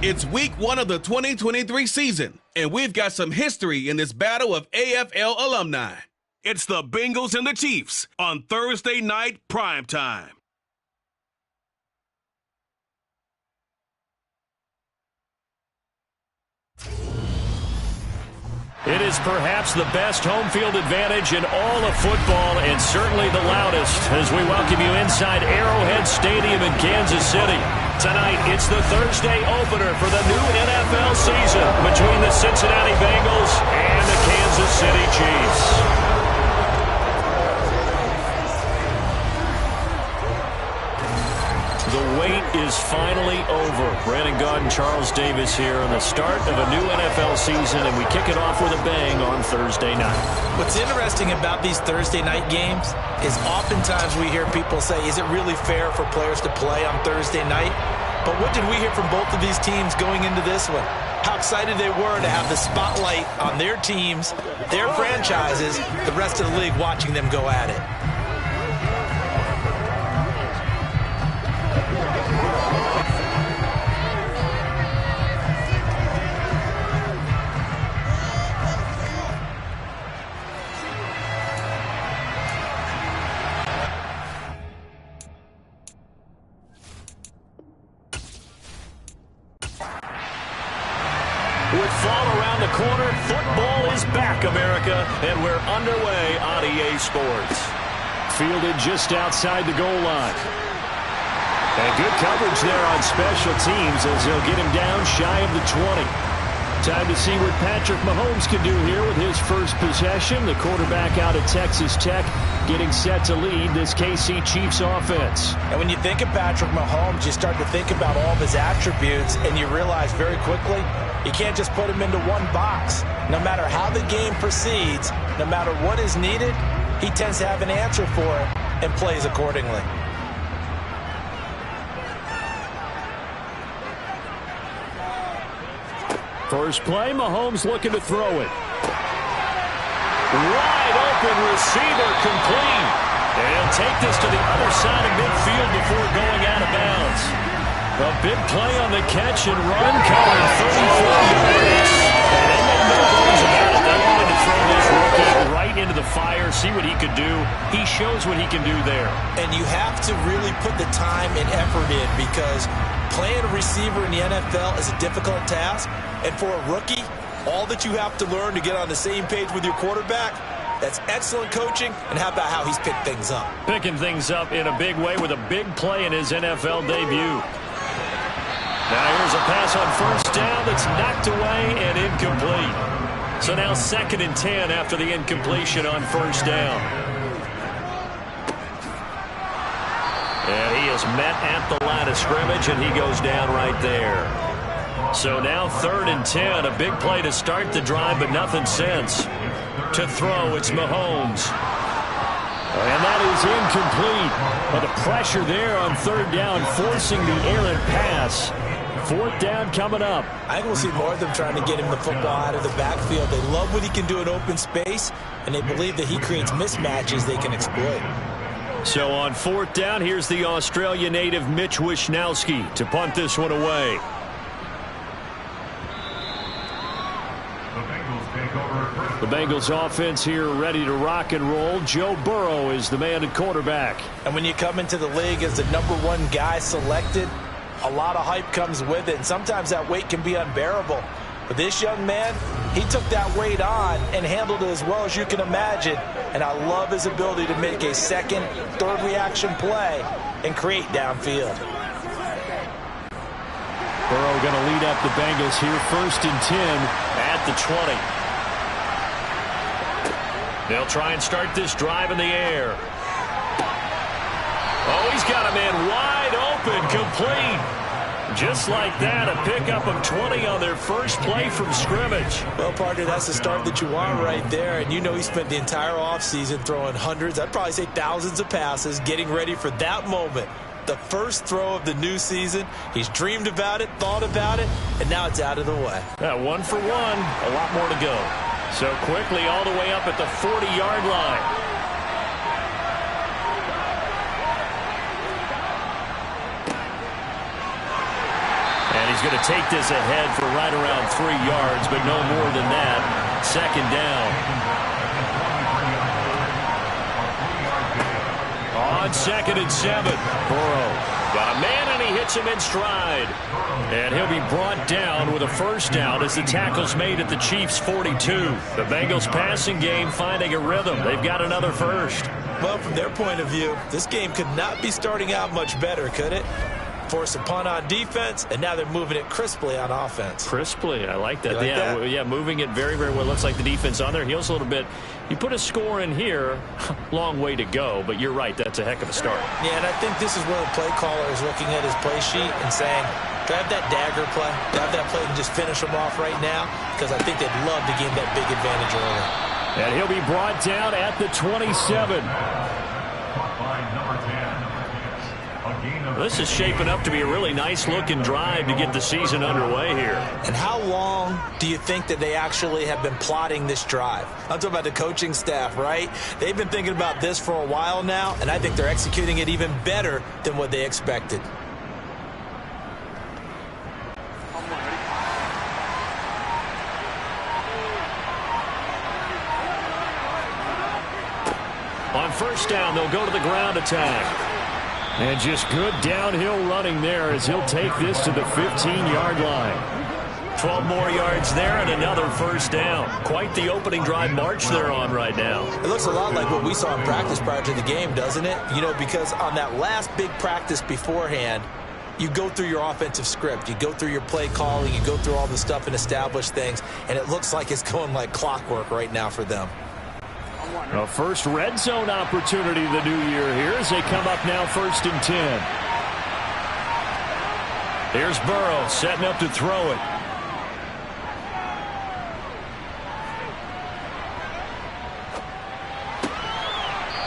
It's week 1 of the 2023 season, and we've got some history in this battle of AFL alumni. It's the Bengals and the Chiefs on Thursday night primetime. It is perhaps the best home field advantage in all of football, and certainly the loudest, as we welcome you inside Arrowhead Stadium in Kansas City. Tonight, it's the Thursday opener for the new NFL season between the Cincinnati Bengals and the Kansas City Chiefs. The wait is finally over. Brandon Gaudin, Charles Davis here on the start of a new NFL season, and we kick it off with a bang on Thursday night. What's interesting about these Thursday night games is oftentimes we hear people say, is it really fair for players to play on Thursday night? But what did we hear from both of these teams going into this one? How excited they were to have the spotlight on their teams, their franchises, the rest of the league watching them go at it. With fall around the corner, football is back, America, and we're underway on EA Sports. Fielded just outside the goal line. And good coverage there on special teams as they'll get him down shy of the 20. Time to see what Patrick Mahomes can do here with his first possession. The quarterback out of Texas Tech getting set to lead this KC Chiefs offense. And when you think of Patrick Mahomes, you start to think about all of his attributes, and you realize very quickly you can't just put him into one box. No matter how the game proceeds, no matter what is needed, he tends to have an answer for it and plays accordingly. First play, Mahomes looking to throw it. Wide open receiver complete. And he'll take this to the other side of midfield before going out of bounds. A big play on the catch and run covering 34 yards. And they made no bones about it. They wanted to throw this rookie right into the fire, see what he could do. He shows what he can do there. And you have to really put the time and effort in, because playing a receiver in the NFL is a difficult task. And for a rookie, all that you have to learn to get on the same page with your quarterback, that's excellent coaching. And how about how he's picked things up? Picking things up in a big way with a big play in his NFL debut. Now here's a pass on first down that's knocked away and incomplete. So now 2nd and 10 after the incompletion on first down. And he is met at the line of scrimmage, and he goes down right there. So now 3rd and 10, a big play to start the drive, but nothing since. To throw, it's Mahomes. And that is incomplete. But the pressure there on 3rd down, forcing the errant pass. 4th down coming up. I think we'll see more of them trying to get him the football out of the backfield. They love what he can do in open space, and they believe that he creates mismatches they can exploit. So on 4th down, here's the Australia native Mitch Wishnowsky to punt this one away. The Bengals offense here ready to rock and roll. Joe Burrow is the man at quarterback. And when you come into the league as the #1 guy selected, a lot of hype comes with it. And sometimes that weight can be unbearable. But this young man, he took that weight on and handled it as well as you can imagine. And I love his ability to make a second, third reaction play and create downfield. Burrow going to lead up the Bengals here, 1st and 10 at the 20. They'll try and start this drive in the air. Oh, he's got a man wide open, complete. Just like that, a pickup of 20 on their first play from scrimmage. Well, partner, that's the start that you want right there. And you know he spent the entire offseason throwing hundreds, I'd probably say thousands of passes, getting ready for that moment. The first throw of the new season. He's dreamed about it, thought about it, and now it's out of the way. Yeah, 1 for 1, a lot more to go. So quickly all the way up at the 40-yard line. And he's going to take this ahead for right around 3 yards, but no more than that. Second down. On 2nd and 7, Burrow got a man, and he hits him in stride. And he'll be brought down with a first down as the tackle's made at the Chiefs' 42. The Bengals passing game finding a rhythm. They've got another first. Well, from their point of view, this game could not be starting out much better, could it? Force a punt on defense, and now they're moving it crisply on offense. Crisply, I like that. That? Yeah, moving it very, very well. Looks like the defense on their heels a little bit. You put a score in here, long way to go, but you're right, that's a heck of a start. Yeah, and I think this is where the play caller is looking at his play sheet and saying, do I have that dagger play? Do I have that play and just finish them off right now? Because I think they'd love to gain that big advantage early. And he'll be brought down at the 27. This is shaping up to be a really nice-looking drive to get the season underway here. And how long do you think that they actually have been plotting this drive? I'm talking about the coaching staff, right? They've been thinking about this for a while now, and I think they're executing it even better than what they expected. On first down, they'll go to the ground attack. And just good downhill running there as he'll take this to the 15-yard line. 12 more yards there and another first down. Quite the opening drive march they're on right now. It looks a lot like what we saw in practice prior to the game, doesn't it? You know, because on that last big practice beforehand, you go through your offensive script. You go through your play calling. You go through all the stuff and establish things. And it looks like it's going like clockwork right now for them. A first red zone opportunity the new year here as they come up now 1st and 10. Here's Burrow setting up to throw it.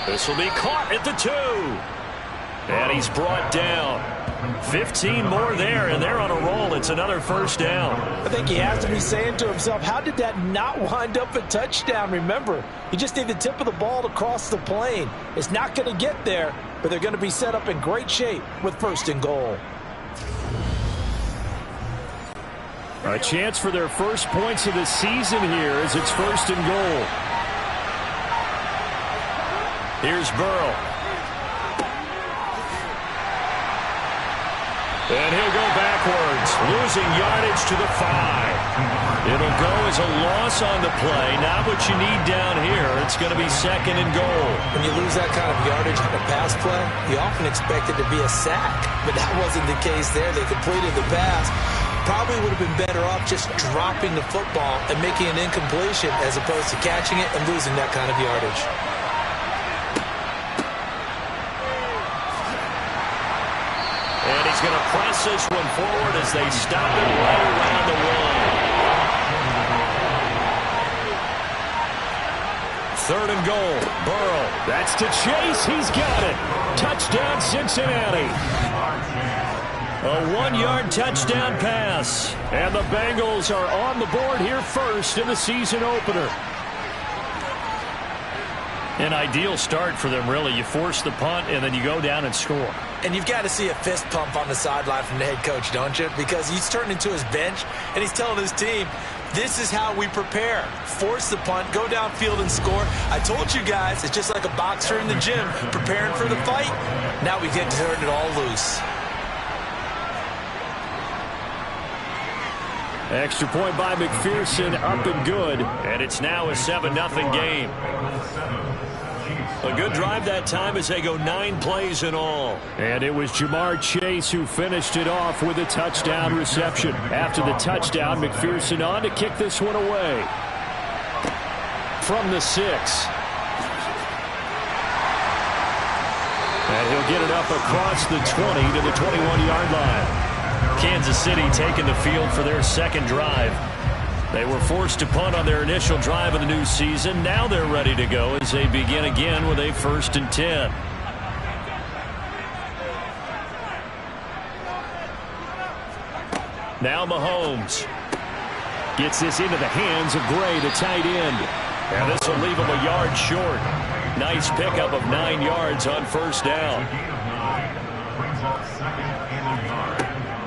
This will be caught at the 2. And he's brought down. 15 more there, and they're on a roll. It's another first down. I think he has to be saying to himself, how did that not wind up a touchdown? Remember, you just need the tip of the ball to cross the plane. It's not going to get there, but they're going to be set up in great shape with 1st and goal. A chance for their first points of the season here as it's 1st and goal. Here's Burrow. And he'll go backwards, losing yardage to the 5. It'll go as a loss on the play. Not what you need down here. It's going to be 2nd and goal. When you lose that kind of yardage on a pass play, you often expect it to be a sack. But that wasn't the case there. They completed the pass. Probably would have been better off just dropping the football and making an incompletion as opposed to catching it and losing that kind of yardage. And he's going to press this one forward as they stop it right around the 1. 3rd and goal. Burrow. That's to Chase. He's got it. Touchdown, Cincinnati. A 1-yard touchdown pass. And the Bengals are on the board here first in the season opener. An ideal start for them, really. You force the punt, and then you go down and score. And you've got to see a fist pump on the sideline from the head coach, don't you? Because he's turning to his bench, and he's telling his team, this is how we prepare. Force the punt, go downfield and score. I told you guys, it's just like a boxer in the gym preparing for the fight. Now we get to turn it all loose. Extra point by McPherson, up and good. And it's now a 7-0 game. A good drive that time as they go 9 plays in all. And it was Jamar Chase who finished it off with a touchdown reception. After the touchdown, McPherson on to kick this one away. From the 6. And he'll get it up across the 20 to the 21-yard line. Kansas City taking the field for their second drive. They were forced to punt on their initial drive of the new season. Now they're ready to go as they begin again with a 1st and 10. Now Mahomes gets this into the hands of Gray, the tight end. And this will leave him a yard short. Nice pickup of 9 yards on first down.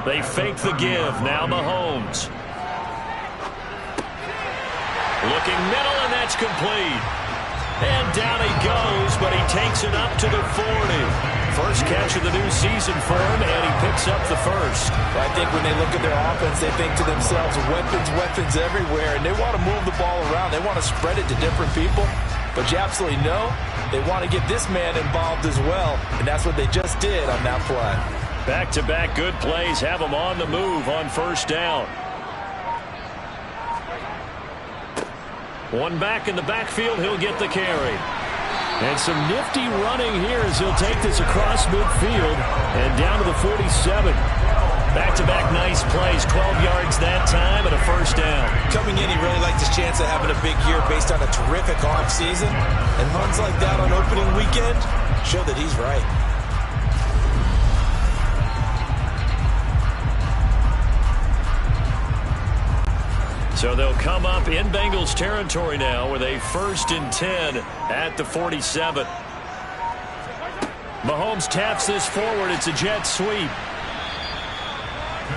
They fake the give. Now Mahomes. Looking middle, and that's complete. And down he goes, but he takes it up to the 40. First catch of the new season for him, and he picks up the first. I think when they look at their offense, they think to themselves, weapons everywhere, and they want to move the ball around. They want to spread it to different people. But you absolutely know they want to get this man involved as well, and that's what they just did on that play. Back-to-back good plays have him on the move on first down. One back in the backfield, he'll get the carry. And some nifty running here as he'll take this across midfield and down to the 47. Back-to-back nice plays, 12 yards that time and a first down. Coming in, he really liked his chance of having a big year based on a terrific offseason. And runs like that on opening weekend show that he's right. So they'll come up in Bengals territory now with a 1st and 10 at the 47. Mahomes taps this forward. It's a jet sweep.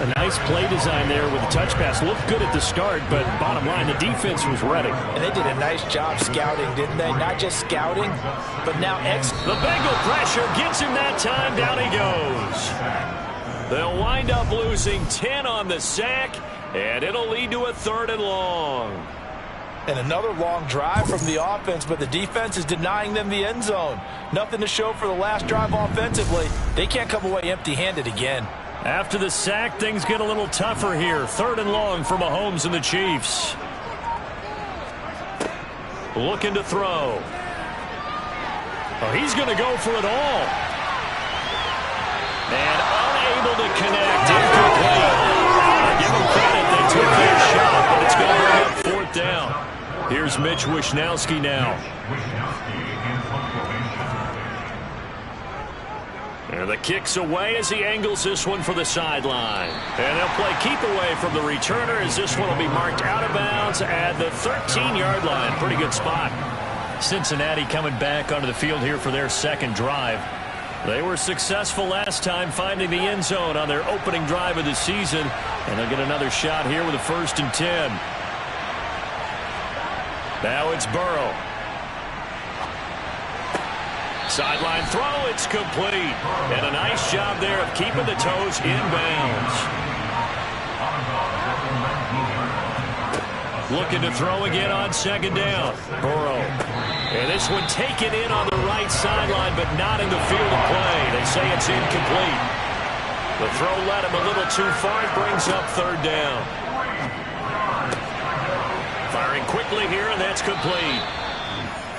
A nice play design there with a touch pass. Looked good at the start, but bottom line, the defense was ready. And they did a nice job scouting, didn't they? Not just scouting, but now the Bengal pressure gets him that time. Down he goes. They'll wind up losing 10 on the sack, and it'll lead to a 3rd and long. And another long drive from the offense, but the defense is denying them the end zone. Nothing to show for the last drive offensively. They can't come away empty-handed again. After the sack, things get a little tougher here. 3rd and long for Mahomes and the Chiefs. Looking to throw. Oh, he's going to go for it all. And unable to connect. Incomplete. I give them credit. They took their shot, but it's going to bring up 4th down. Here's Mitch Wishnowsky now. And the kick's away as he angles this one for the sideline. And they'll play keep away from the returner as this one will be marked out of bounds at the 13-yard line. Pretty good spot. Cincinnati coming back onto the field here for their 2nd drive. They were successful last time finding the end zone on their opening drive of the season. And they'll get another shot here with a 1st and 10. Now it's Burrow. Sideline throw, it's complete. And a nice job there of keeping the toes inbounds. Looking to throw again on 2nd down. Burrow. And this one taken in on the right sideline, but not in the field of play. They say it's incomplete. The throw led him a little too far. It brings up 3rd down. Firing quickly here, and that's complete.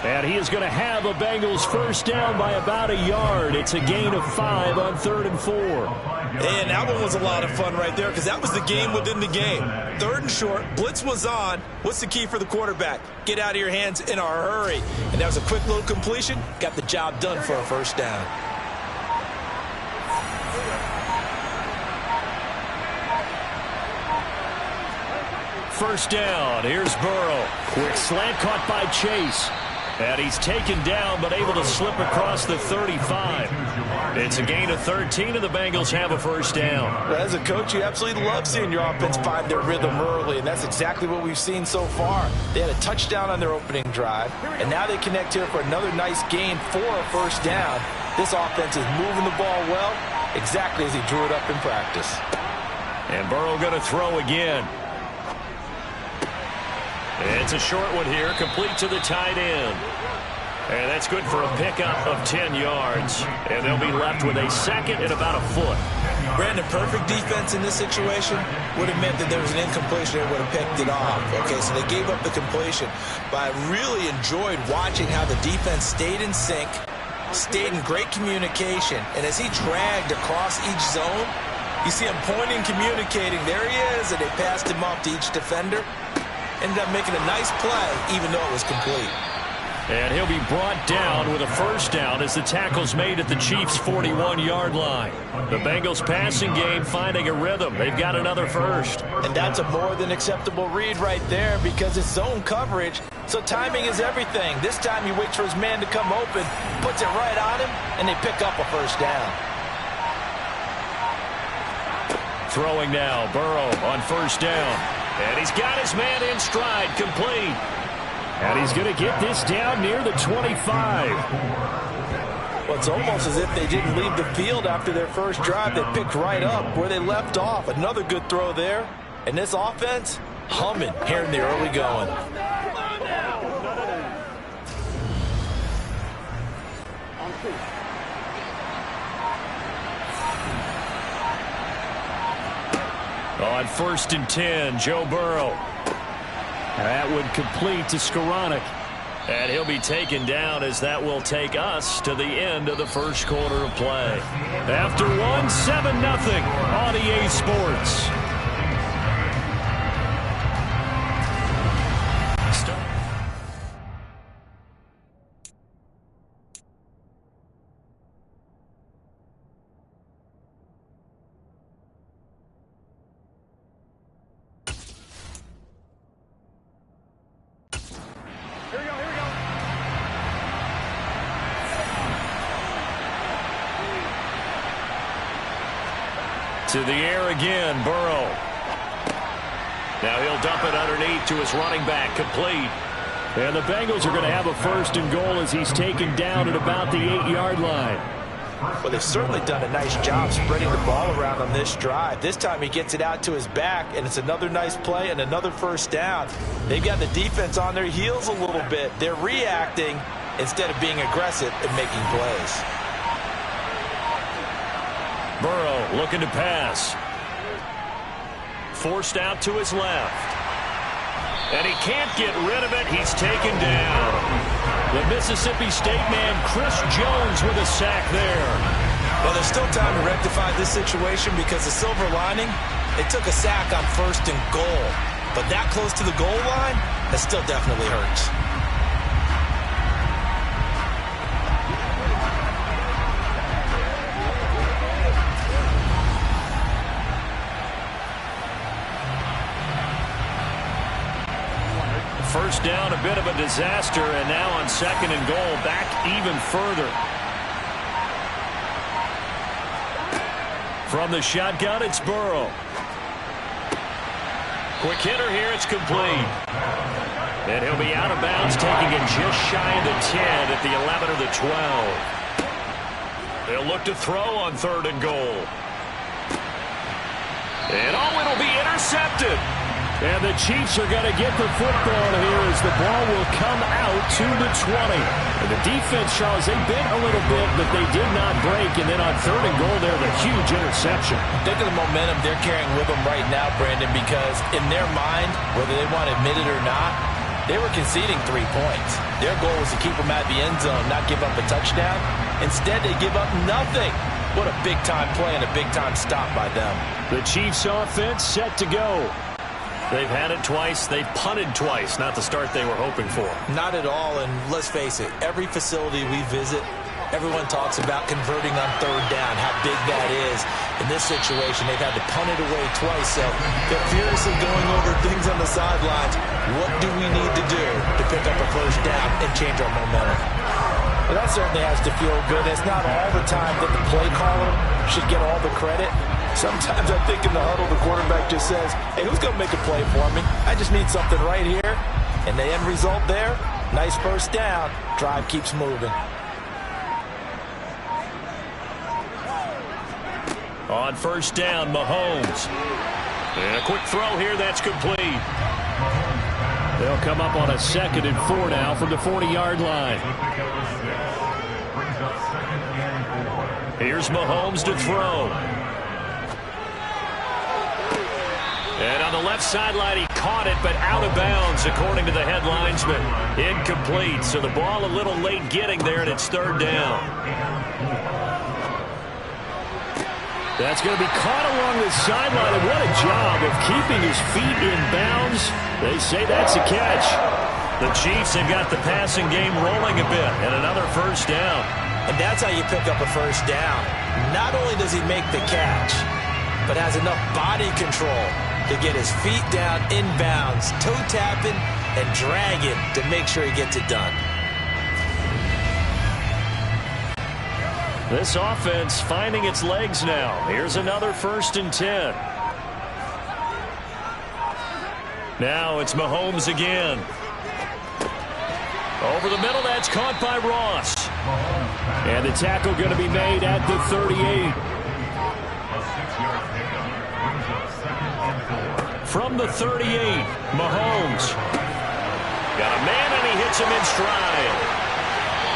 And he is going to have a Bengals 1st down by about a yard. It's a gain of 5 on 3rd and 4. And that one was a lot of fun right there because that was the game within the game. 3rd and short, blitz was on. What's the key for the quarterback? Get out of your hands in a hurry. And that was a quick little completion. Got the job done for a 1st down. First down. Here's Burrow. Quick slant caught by Chase. And he's taken down, but able to slip across the 35. It's a gain of 13, and the Bengals have a 1st down. Well, as a coach, you absolutely love seeing your offense find their rhythm early, and that's exactly what we've seen so far. They had a touchdown on their opening drive, and now they connect here for another nice gain for a 1st down. This offense is moving the ball well, exactly as he drew it up in practice. And Burrow going to throw again. It's a short one here, complete to the tight end. And that's good for a pickup of 10 yards. And they'll be left with a 2nd and about a foot. Brandon, perfect defense in this situation would have meant that there was an incompletion and would have picked it off. Okay, so they gave up the completion. But I really enjoyed watching how the defense stayed in sync, stayed in great communication. And as he dragged across each zone, you see him pointing, communicating. There he is, and they passed him off to each defender. Ended up making a nice play, even though it was complete. And he'll be brought down with a 1st down as the tackle's made at the Chiefs' 41-yard line. The Bengals passing game finding a rhythm. They've got another 1st. And that's a more than acceptable read right there because it's zone coverage, so timing is everything. This time he waits for his man to come open, puts it right on him, and they pick up a 1st down. Throwing now, Burrow on first down. And he's got his man in stride, complete. And he's going to get this down near the 25. Well, it's almost as if they didn't leave the field after their first drive. They picked right up where they left off. Another good throw there. And this offense, humming here in the early going. On first and 10, Joe Burrow. That would complete to Skoranek. And he'll be taken down as that will take us to the end of the first quarter of play. After one, 7-0 on EA Sports. To the air again, Burrow. Now he'll dump it underneath to his running back, complete. And the Bengals are going to have a first and goal as he's taken down at about the 8-yard line. Well, they've certainly done a nice job spreading the ball around on this drive. This time he gets it out to his back, and it's another nice play and another first down. They've got the defense on their heels a little bit. They're reacting instead of being aggressive and making plays. Burrow looking to pass. Forced out to his left. And he can't get rid of it. He's taken down. The Mississippi State man, Chris Jones, with a sack there. Well, there's still time to rectify this situation because the silver lining, it took a sack on first and goal. But that close to the goal line, that still definitely hurts. First down, a bit of a disaster, and now on second and goal, back even further. From the shotgun, it's Burrow. Quick hitter here, it's complete. And he'll be out of bounds, taking it just shy of the 10 at the 11 or the 12. They'll look to throw on third and goal. And it'll be intercepted. And the Chiefs are going to get the football here as the ball will come out to the 20. And the defense, Charles, they bit a little bit, but they did not break. And then on third and goal, there's a huge interception. Think of the momentum they're carrying with them right now, Brandon, because in their mind, whether they want to admit it or not, they were conceding 3 points. Their goal was to keep them out of the end zone, not give up a touchdown. Instead, they give up nothing. What a big-time play and a big-time stop by them. The Chiefs offense set to go. They've had it twice. They've punted twice. Not the start they were hoping for. Not at all, and let's face it, every facility we visit, everyone talks about converting on third down, how big that is. In this situation, they've had to punt it away twice, so they're furiously going over things on the sidelines. What do we need to do to pick up a first down and change our momentum? Well, that certainly has to feel good. It's not all the time that the play caller should get all the credit. Sometimes I think in the huddle, the quarterback just says, hey, who's going to make a play for me? I just need something right here. And the end result there, nice first down. Drive keeps moving. On first down, Mahomes. And a quick throw here, that's complete. They'll come up on a 2nd and 4 now from the 40-yard line. Here's Mahomes to throw. And on the left sideline, he caught it, but out of bounds, according to the head linesman. Incomplete, so the ball a little late getting there, and it's third down. That's going to be caught along the sideline, and what a job of keeping his feet in bounds. They say that's a catch. The Chiefs have got the passing game rolling a bit, and another first down. And that's how you pick up a first down. Not only does he make the catch, but has enough body control to get his feet down inbounds, toe tapping and dragging to make sure he gets it done. This offense finding its legs now. Here's another 1st and 10. Now it's Mahomes again. Over the middle, that's caught by Ross. And the tackle going to be made at the 38. From the 38, Mahomes. Got a man, and he hits him in stride.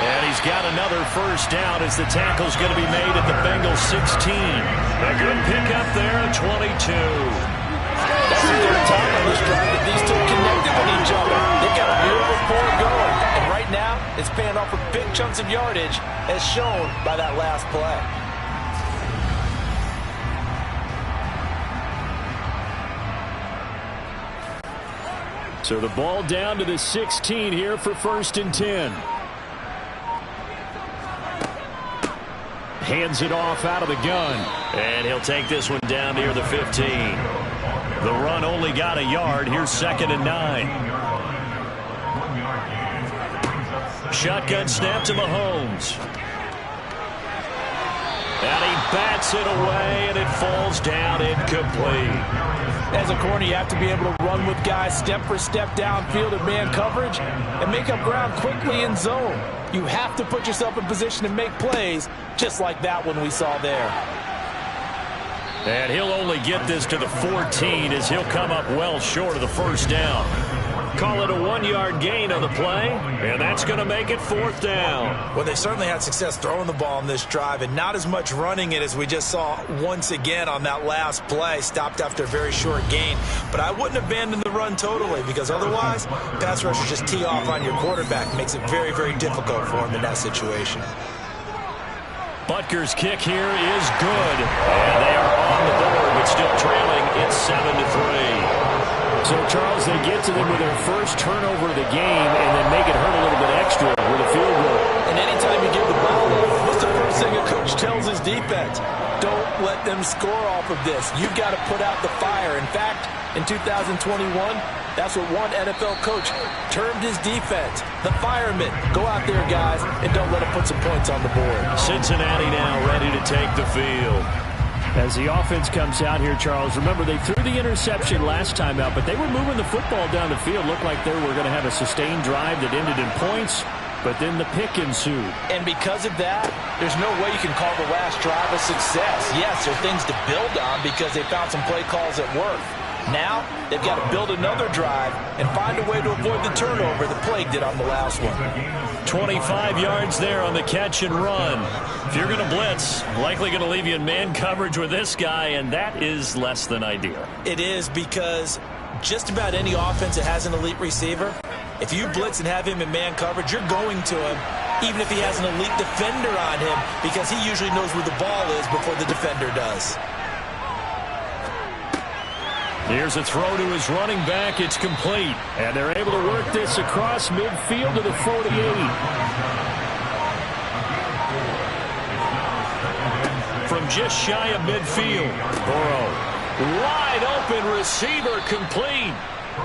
And he's got another first down as the tackle's going to be made at the Bengals 16. A good pickup there at 22. That's the third time on this drive that these two connected with each other. They've got a real rapport going. And right now, it's paying off for big chunks of yardage, as shown by that last play. So the ball down to the 16 here for 1st and 10. Hands it off out of the gun. And he'll take this one down near the 15. The run only got a yard. Here's 2nd and 9. Shotgun snap to Mahomes. And he bats it away, and it falls down incomplete. As a corner, you have to be able to run with guys step for step downfield in man coverage and make up ground quickly in zone. You have to put yourself in position to make plays, just like that one we saw there. And he'll only get this to the 14 as he'll come up well short of the first down. Call it a 1-yard gain on the play, and that's going to make it 4th down. Well, they certainly had success throwing the ball on this drive, and not as much running it as we just saw once again on that last play. Stopped after a very short gain. But I wouldn't abandon the run totally, because otherwise, pass rushers just tee off on your quarterback. Makes it very, very difficult for him in that situation. Butker's kick here is good. And they are on the board, but still trailing. It's 7-3. So, Charles, they get to them with their first turnover of the game and then make it hurt a little bit extra with a field goal. And anytime you give the ball up, what's the first thing a coach tells his defense? Don't let them score off of this. You've got to put out the fire. In fact, in 2021, that's what one NFL coach termed his defense, the firemen. Go out there, guys, and don't let them put some points on the board. Cincinnati now ready to take the field. As the offense comes out here, Charles, remember they threw the interception last time out, but they were moving the football down the field. Looked like they were going to have a sustained drive that ended in points, but then the pick ensued. And because of that, there's no way you can call the last drive a success. Yes, there are things to build on because they found some play calls that work. Now, they've got to build another drive and find a way to avoid the turnover that Plague did on the last one. 25 yards there on the catch and run. If you're going to blitz, likely going to leave you in man coverage with this guy, and that is less than ideal. It is, because just about any offense that has an elite receiver, if you blitz and have him in man coverage, you're going to him, even if he has an elite defender on him, because he usually knows where the ball is before the defender does. Here's a throw to his running back. It's complete. And they're able to work this across midfield to the 48. From just shy of midfield, Burrow. Wide open receiver, complete.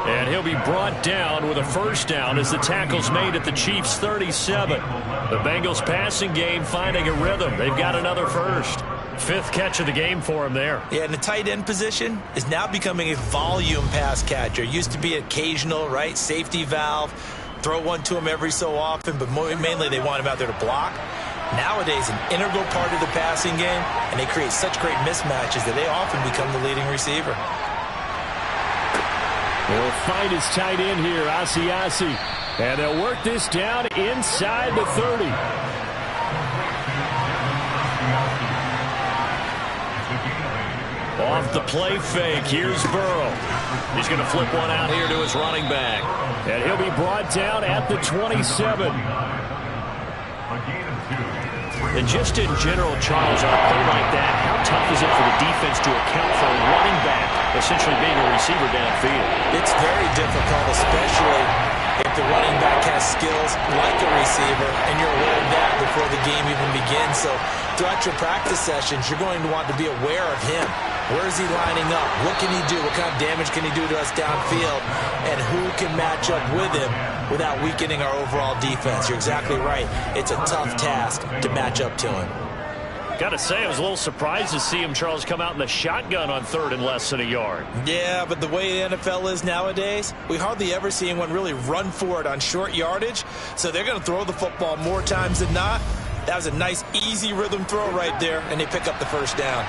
And he'll be brought down with a first down as the tackle's made at the Chiefs' 37. The Bengals passing game finding a rhythm. They've got another first. 5th catch of the game for him there. Yeah, and the tight end position is now becoming a volume pass catcher. Used to be occasional, right? Safety valve. Throw one to him every so often, but mainly they want him out there to block. Nowadays, an integral part of the passing game, and they create such great mismatches that they often become the leading receiver. They'll find his tight end here, Asiasi. And they'll work this down inside the 30. Off the play fake, here's Burrow. He's going to flip one out here to his running back. And he'll be brought down at the 27. And just in general, Charles, on a play like that, how tough is it for the defense to account for a running back essentially being a receiver downfield? It's very difficult, especially if the running back has skills like a receiver, and you're aware of that before the game even begins. So throughout your practice sessions, you're going to want to be aware of him. Where is he lining up? What can he do? What kind of damage can he do to us downfield? And who can match up with him without weakening our overall defense? You're exactly right. It's a tough task to match up to him. Got to say, I was a little surprised to see him, Charles, come out in the shotgun on third and less than a yard. Yeah, but the way the NFL is nowadays, we hardly ever see anyone really run for it on short yardage. So they're going to throw the football more times than not. That was a nice, easy rhythm throw right there, and they pick up the first down.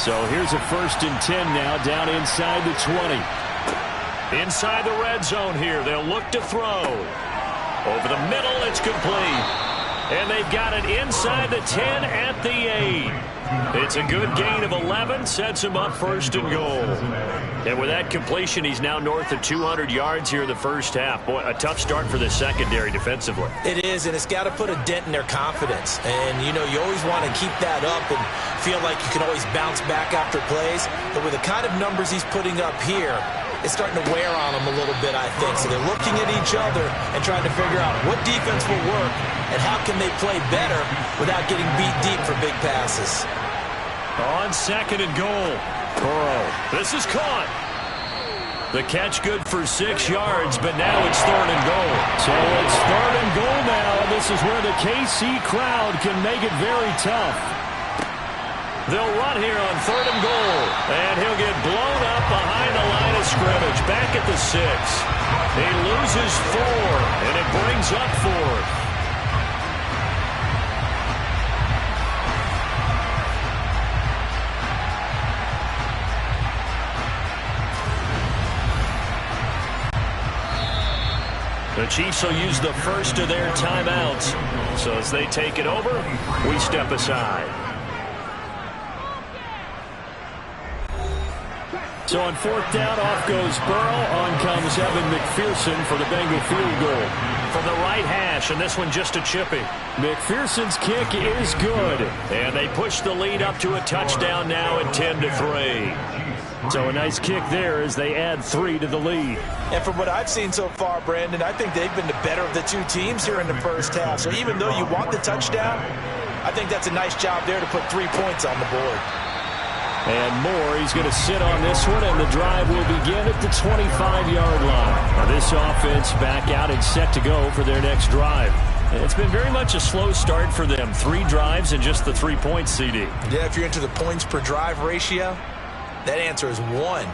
So here's a 1st and 10 now, down inside the 20. Inside the red zone here, they'll look to throw. Over the middle, it's complete. And they've got it inside the 10 at the 8. It's a good gain of 11, sets him up 1st and goal. And with that completion, he's now north of 200 yards here in the first half. Boy, a tough start for the secondary defensively. It is, and it's got to put a dent in their confidence. And, you know, you always want to keep that up and feel like you can always bounce back after plays. But with the kind of numbers he's putting up here, it's starting to wear on them a little bit, I think. So they're looking at each other and trying to figure out what defense will work and how can they play better without getting beat deep for big passes. On 2nd and goal, Burrow. This is caught. The catch good for 6 yards, but now it's 3rd and goal. So it's 3rd and goal now. This is where the KC crowd can make it very tough. They'll run here on 3rd and goal, and he'll get blown up behind the line of scrimmage, back at the 6. He loses 4, and it brings up 4th. The Chiefs will use the first of their timeouts. So as they take it over, we step aside. So on 4th down, off goes Burrow. On comes Evan McPherson for the Bengal field goal. From the right hash, and this one just a chippy. McPherson's kick is good. And they push the lead up to a touchdown now at 10-3. So a nice kick there as they add 3 to the lead. And from what I've seen so far, Brandon, I think they've been the better of the two teams here in the first half. So even though you want the touchdown, I think that's a nice job there to put 3 points on the board. And more, he's going to sit on this one, and the drive will begin at the 25-yard line. Now this offense back out and set to go for their next drive. And it's been very much a slow start for them. 3 drives and just the 3 points, CD. Yeah, if you're into the points per drive ratio, that answer is 1.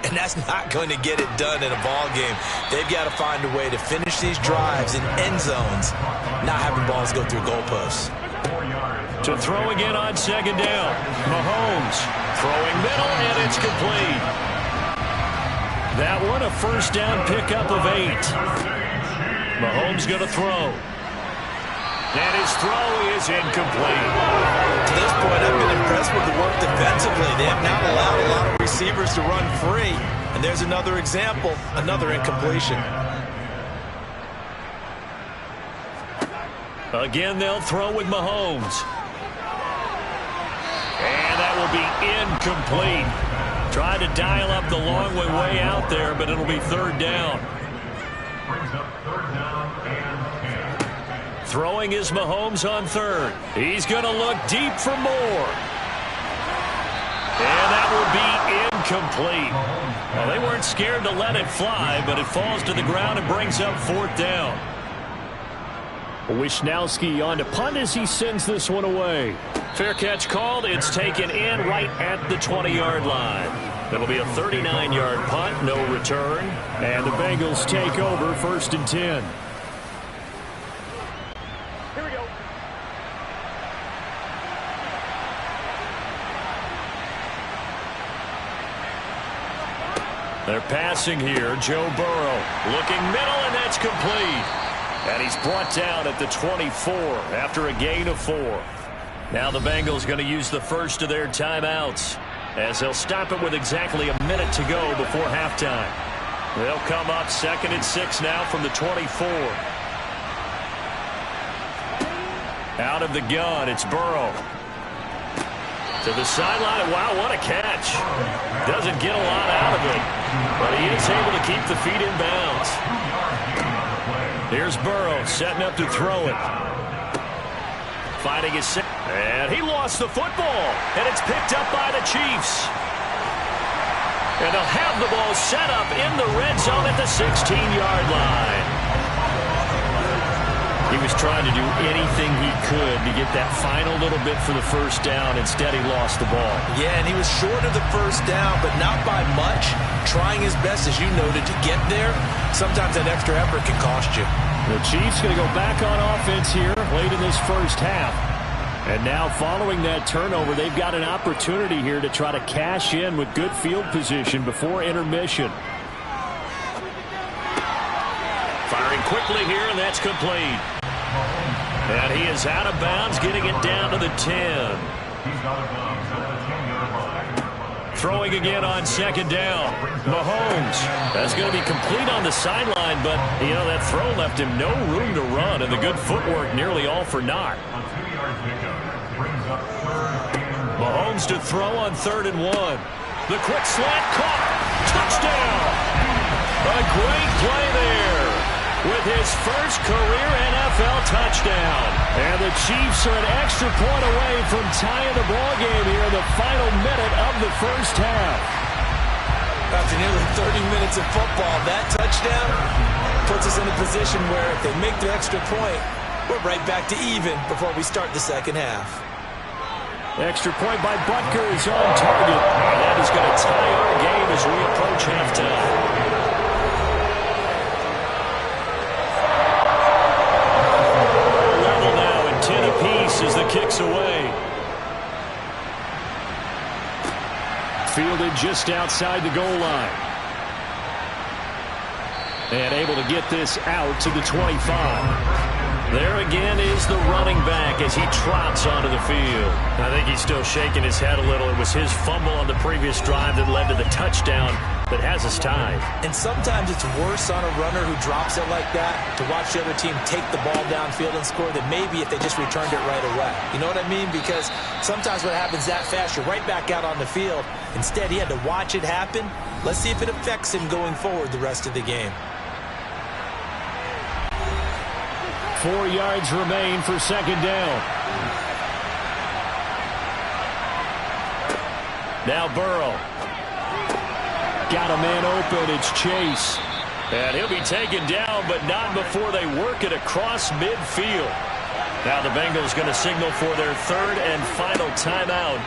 And that's not going to get it done in a ball game. They've got to find a way to finish these drives in end zones, not having balls go through goalposts. To throw again on 2nd down. Mahomes throwing middle, and it's complete. That one a 1st down pickup of 8. Mahomes going to throw. And his throw is incomplete. To this point, I've been impressed with the work defensively. They have not allowed a lot of receivers to run free. And there's another example, another incompletion. Again, they'll throw with Mahomes. And that will be incomplete. Tried to dial up the long way out there, but it'll be 3rd down. Throwing is Mahomes on 3rd. He's going to look deep for more. And that will be incomplete. Well, they weren't scared to let it fly, but it falls to the ground and brings up 4th down. Wisnowski on to punt as he sends this one away. Fair catch called. It's taken in right at the 20-yard line. It'll be a 39-yard punt, no return. And the Bengals take over 1st and 10. Here we go. They're passing here. Joe Burrow looking middle, and that's complete. And he's brought down at the 24 after a gain of 4. Now the Bengals going to use the first of their timeouts as they'll stop it with exactly a minute to go before halftime. They'll come up 2nd and 6 now from the 24. Out of the gun, it's Burrow. To the sideline. Wow, what a catch. Doesn't get a lot out of it, but he is able to keep the feet in bounds. Here's Burrow setting up to throw it. Finding his set. And he lost the football. And it's picked up by the Chiefs. And they'll have the ball set up in the red zone at the 16-yard line. He was trying to do anything he could to get that final little bit for the first down. Instead, he lost the ball. Yeah, and he was short of the first down, but not by much. Trying his best, as you noted, to get there. Sometimes that extra effort can cost you. The Chiefs going to go back on offense here late in this first half. And now following that turnover, they've got an opportunity here to try to cash in with good field position before intermission. Firing quickly here, and that's complete. And he is out of bounds, getting it down to the 10. Throwing again on second down. Mahomes. That's going to be complete on the sideline, but, you know, that throw left him no room to run, and the good footwork nearly all for naught. Mahomes to throw on 3rd and 1. The quick slant caught. Touchdown. A great play there with his first career NFL touchdown. And the Chiefs are an extra point away from tying the ball game here in the final minute of the first half. After nearly 30 minutes of football, that touchdown puts us in a position where if they make their extra point, we're right back to even before we start the second half. Extra point by Butker is on target. And that is going to tie our game as we approach halftime. As the kick's away. Fielded just outside the goal line. And able to get this out to the 25. There again is the running back as he trots onto the field. I think he's still shaking his head a little. It was his fumble on the previous drive that led to the touchdown that has us tied. And sometimes it's worse on a runner who drops it like that to watch the other team take the ball downfield and score than maybe if they just returned it right away. You know what I mean? Because sometimes what happens that fast, you're right back out on the field. Instead, he had to watch it happen. Let's see if it affects him going forward the rest of the game. 4 yards remain for second down. Now Burrow. Got a man open. It's Chase. And he'll be taken down, but not before they work it across midfield. Now the Bengals going to signal for their 3rd and final timeout.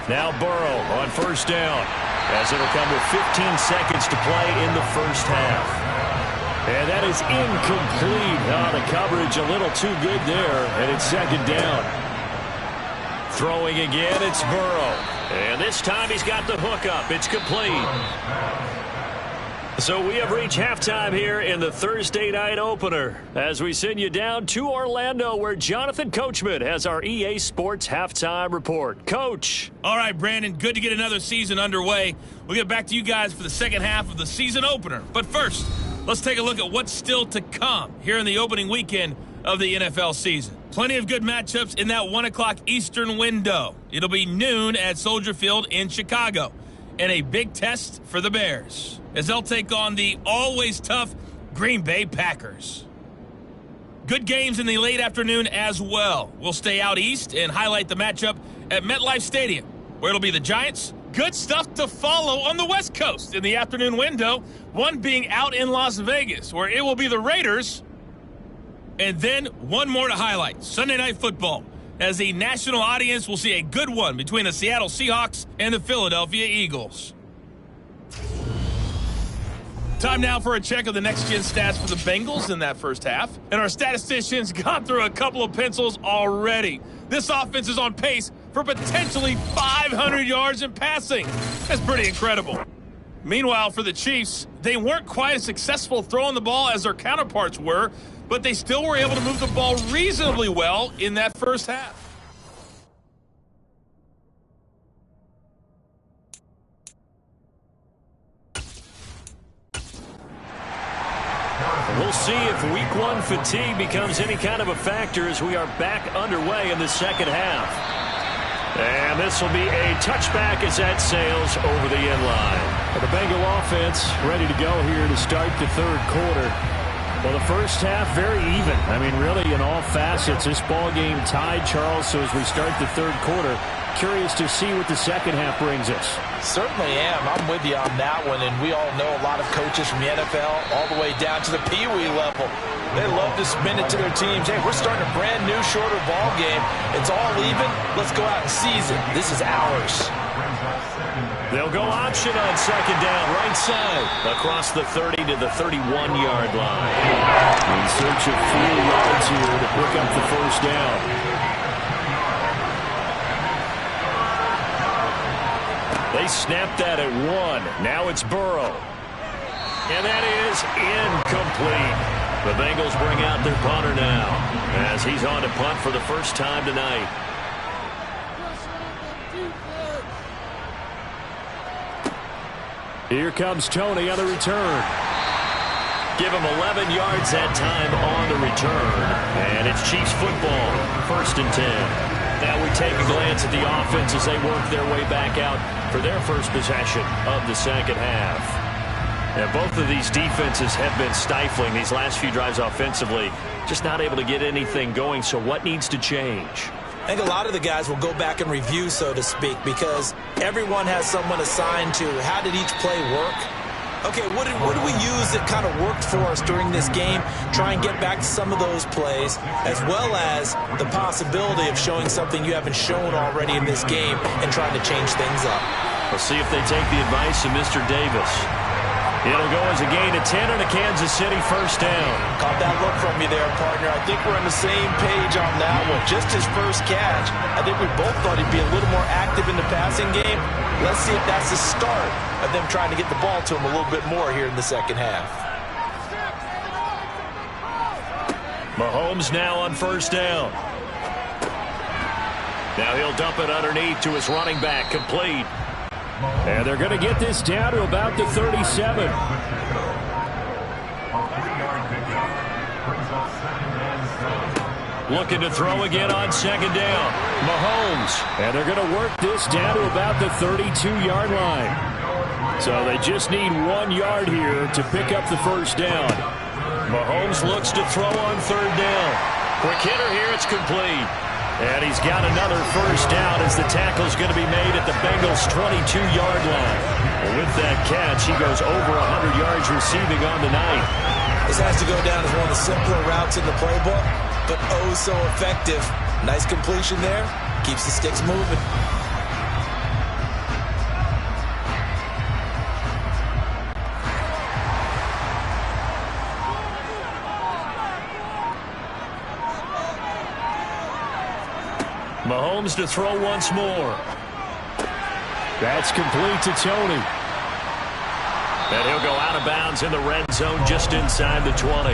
Now Burrow on first down, as it'll come with 15 seconds to play in the first half. And that is incomplete. The coverage a little too good there, and it's second down. Throwing again, it's Burrow. And this time he's got the hook up. It's complete. So we have reached halftime here in the Thursday night opener as we send you down to Orlando where Jonathan Coachman has our EA Sports halftime report. Coach. All right, Brandon, good to get another season underway. We'll get back to you guys for the second half of the season opener. But first, let's take a look at what's still to come here in the opening weekend of the NFL season. Plenty of good matchups in that 1 o'clock Eastern window. It'll be noon at Soldier Field in Chicago. And a big test for the Bears as they'll take on the always tough Green Bay Packers. Good games in the late afternoon as well. We'll stay out east and highlight the matchup at MetLife Stadium, where it'll be the Giants. Good stuff to follow on the West Coast in the afternoon window, one being out in Las Vegas, where it will be the Raiders. And then one more to highlight, Sunday Night Football, as the national audience will see a good one between the Seattle Seahawks and the Philadelphia Eagles. Time now for a check of the next-gen stats for the Bengals in that first half. And our statisticians got through a couple of pencils already. This offense is on pace for potentially 500 yards in passing. That's pretty incredible. Meanwhile, for the Chiefs, they weren't quite as successful throwing the ball as their counterparts were, but they still were able to move the ball reasonably well in that first half. We'll see if week one fatigue becomes any kind of a factor as we are back underway in the second half. And this will be a touchback as that sails over the end line. The Bengal offense ready to go here to start the third quarter. Well, the first half, very even. I mean, really, in all facets, this ball game tied, Charles. So as we start the third quarter, curious to see what the second half brings us. Certainly am. I'm with you on that one. And we all know a lot of coaches from the NFL all the way down to the Pee-wee level. They love to spin it to their teams. Hey, we're starting a brand new, shorter ball game. It's all even. Let's go out and seize it. This is ours. They'll go option on second down, right side, across the 30 to the 31-yard line. In search of 4 yards here to pick up the first down. They snapped that at 1. Now it's Burrow. And that is incomplete. The Bengals bring out their punter now as he's on to punt for the first time tonight. Here comes Tony on the return. Give him 11 yards that time on the return. And it's Chiefs football, 1st and 10. Now we take a glance at the offense as they work their way back out for their first possession of the second half. Now, both of these defenses have been stifling these last few drives offensively. Just not able to get anything going, so what needs to change? I think a lot of the guys will go back and review, so to speak, because everyone has someone assigned to how did each play work. Okay, what do we use that kind of worked for us during this game? Try and get back to some of those plays, as well as the possibility of showing something you haven't shown already in this game and trying to change things up. We'll see if they take the advice of Mr. Davis. It'll go as a gain of 10 and a Kansas City first down. Caught that look from you there, partner. I think we're on the same page on that one. Just his first catch. I think we both thought he'd be a little more active in the passing game. Let's see if that's the start of them trying to get the ball to him a little bit more here in the second half. Mahomes now on first down. Now he'll dump it underneath to his running back, complete. And they're going to get this down to about the 37. Looking to throw again on second down. Mahomes. And they're going to work this down to about the 32-yard line. So they just need 1 yard here to pick up the first down. Mahomes looks to throw on third down. Quick hitter here, it's complete. And he's got another first down as the tackle's going to be made at the Bengals' 22-yard line. And with that catch, he goes over 100 yards receiving on the night. This has to go down as one of the simpler routes in the playbook, but oh so effective. Nice completion there. Keeps the sticks moving. Mahomes to throw once more. That's complete to Tony. And he'll go out of bounds in the red zone just inside the 20.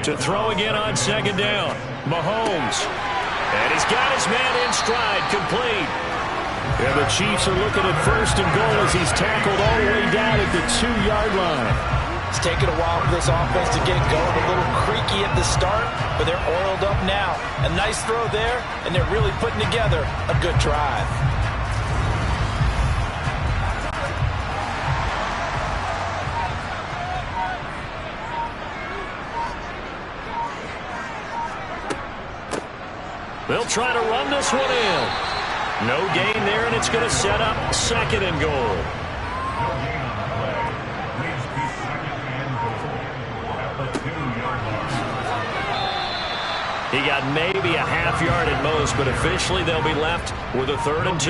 To throw again on second down. Mahomes. And he's got his man in stride, complete. And the Chiefs are looking at first and goal as he's tackled all the way down at the 2-yard line. It's taken a while for this offense to get going. A little creaky at the start, but they're oiled up now. A nice throw there, and they're really putting together a good drive. They'll try to run this one in. No gain there, and it's going to set up second and goal. He got maybe a half yard at most, but officially they'll be left with a 3rd and 2.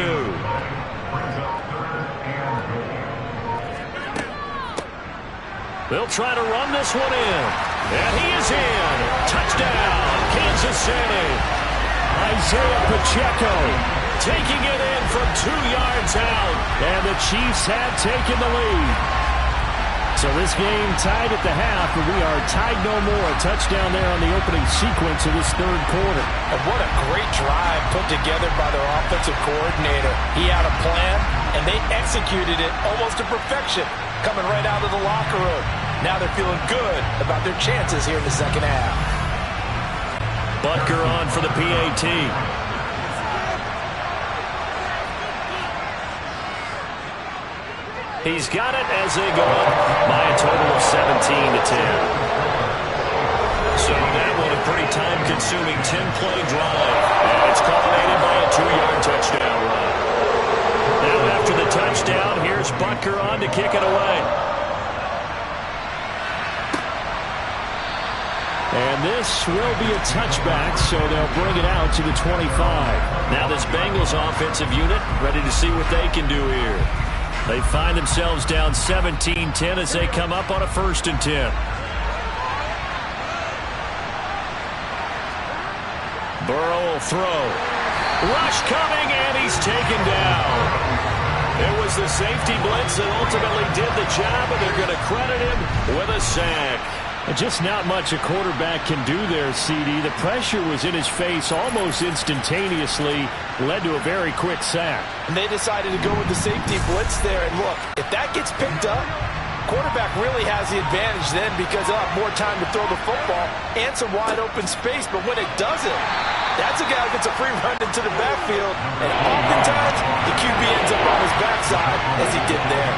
They'll try to run this one in. And he is in. Touchdown, Kansas City. Isaiah Pacheco taking it in from 2 yards out. And the Chiefs have taken the lead. So this game tied at the half, but we are tied no more. A touchdown there on the opening sequence of this third quarter. And what a great drive put together by their offensive coordinator. He had a plan, and they executed it almost to perfection, coming right out of the locker room. Now they're feeling good about their chances here in the second half. Butker on for the PAT. He's got it as they go up by a total of 17-10. So that was a pretty time-consuming 10-play drive. And it's culminated by a 2-yard touchdown run. Now after the touchdown, here's Butker on to kick it away. And this will be a touchback, so they'll bring it out to the 25. Now this Bengals offensive unit ready to see what they can do here. They find themselves down 17-10 as they come up on a 1st and 10. Burrow will throw. Rush coming, and he's taken down. It was the safety blitz that ultimately did the job, and they're going to credit him with a sack. Just not much a quarterback can do there, CD. The pressure was in his face almost instantaneously, led to a very quick sack. And they decided to go with the safety blitz there. And look, if that gets picked up, quarterback really has the advantage then because they'll have more time to throw the football and some wide open space. But when it doesn't, that's a guy who gets a free run into the backfield. And oftentimes, the QB ends up on his backside as he did there.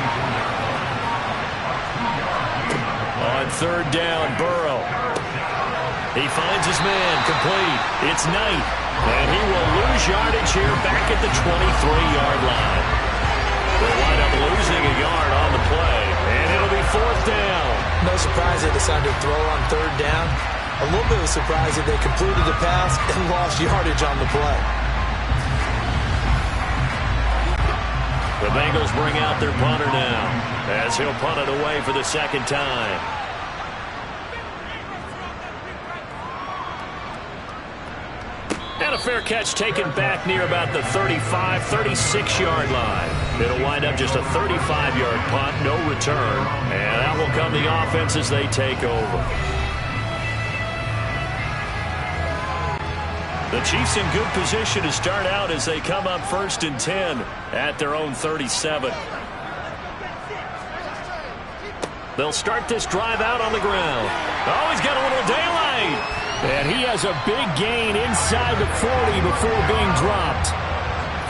On 3rd down, Burrow. He finds his man, complete. It's Knight, and he will lose yardage here back at the 23-yard line. They'll wind up losing a yard on the play, and it'll be 4th down. No surprise they decided to throw on 3rd down. A little bit of a surprise that they completed the pass and lost yardage on the play. The Bengals bring out their punter now, as he'll punt it away for the 2nd time. And a fair catch taken back near about the 35, 36-yard line. It'll wind up just a 35-yard punt, no return. And out will come the offense as they take over. The Chiefs in good position to start out as they come up 1st and 10 at their own 37. They'll start this drive out on the ground. Oh, he's got a little daylight. And he has a big gain inside the 40 before being dropped.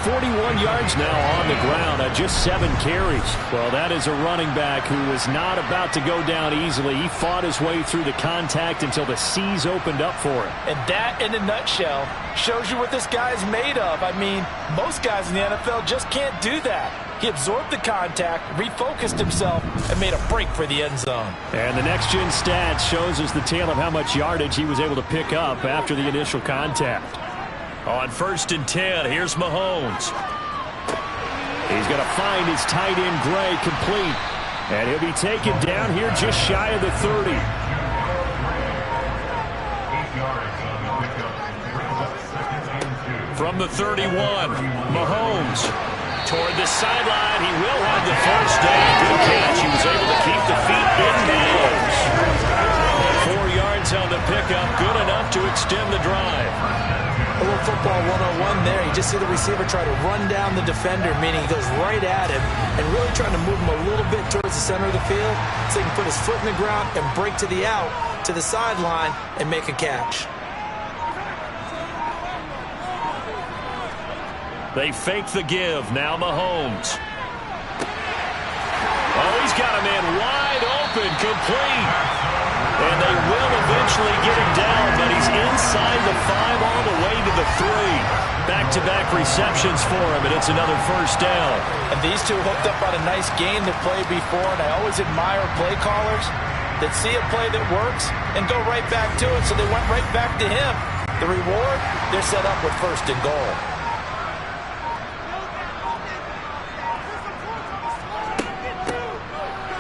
41 yards now on the ground on just 7 carries. Well, that is a running back who was not about to go down easily. He fought his way through the contact until the seas opened up for him. And that, in a nutshell, shows you what this guy is made of. I mean, most guys in the NFL just can't do that. He absorbed the contact, refocused himself, and made a break for the end zone. And the next-gen stats shows us the tale of how much yardage he was able to pick up after the initial contact. On 1st and 10, here's Mahomes. He's going to find his tight end, Gray, complete. And he'll be taken down here just shy of the 30. From the 31, Mahomes. Toward the sideline, he will have the 1st down. Good catch. He was able to keep the feet in bounds. 4 yards on the pickup, good enough to extend the drive. A little football 101 there. You just see the receiver try to run down the defender, meaning he goes right at him and really trying to move him a little bit towards the center of the field so he can put his foot in the ground and break to the out, to the sideline, and make a catch. They fake the give. Now Mahomes. Oh, he's got a man wide open, complete. And they will eventually get him down, but he's inside the 5 all the way to the 3. Back-to-back receptions for him, and it's another 1st down. And these two hooked up on a nice game that played before, and I always admire play callers that see a play that works and go right back to it, so they went right back to him. The reward, they're set up with 1st and goal.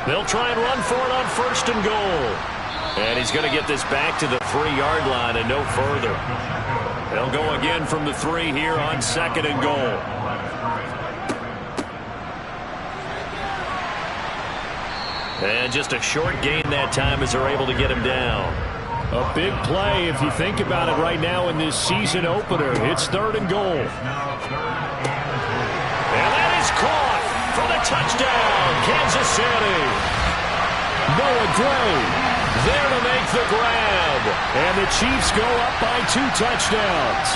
They'll try and run for it on 1st and goal. And he's going to get this back to the 3-yard line and no further. They'll go again from the 3 here on 2nd and goal. And just a short gain that time as they're able to get him down. A big play if you think about it right now in this season opener. It's 3rd and goal. And that is caught for the touchdown, Kansas City. Noah Gray there to make the grab. And the Chiefs go up by 2 touchdowns.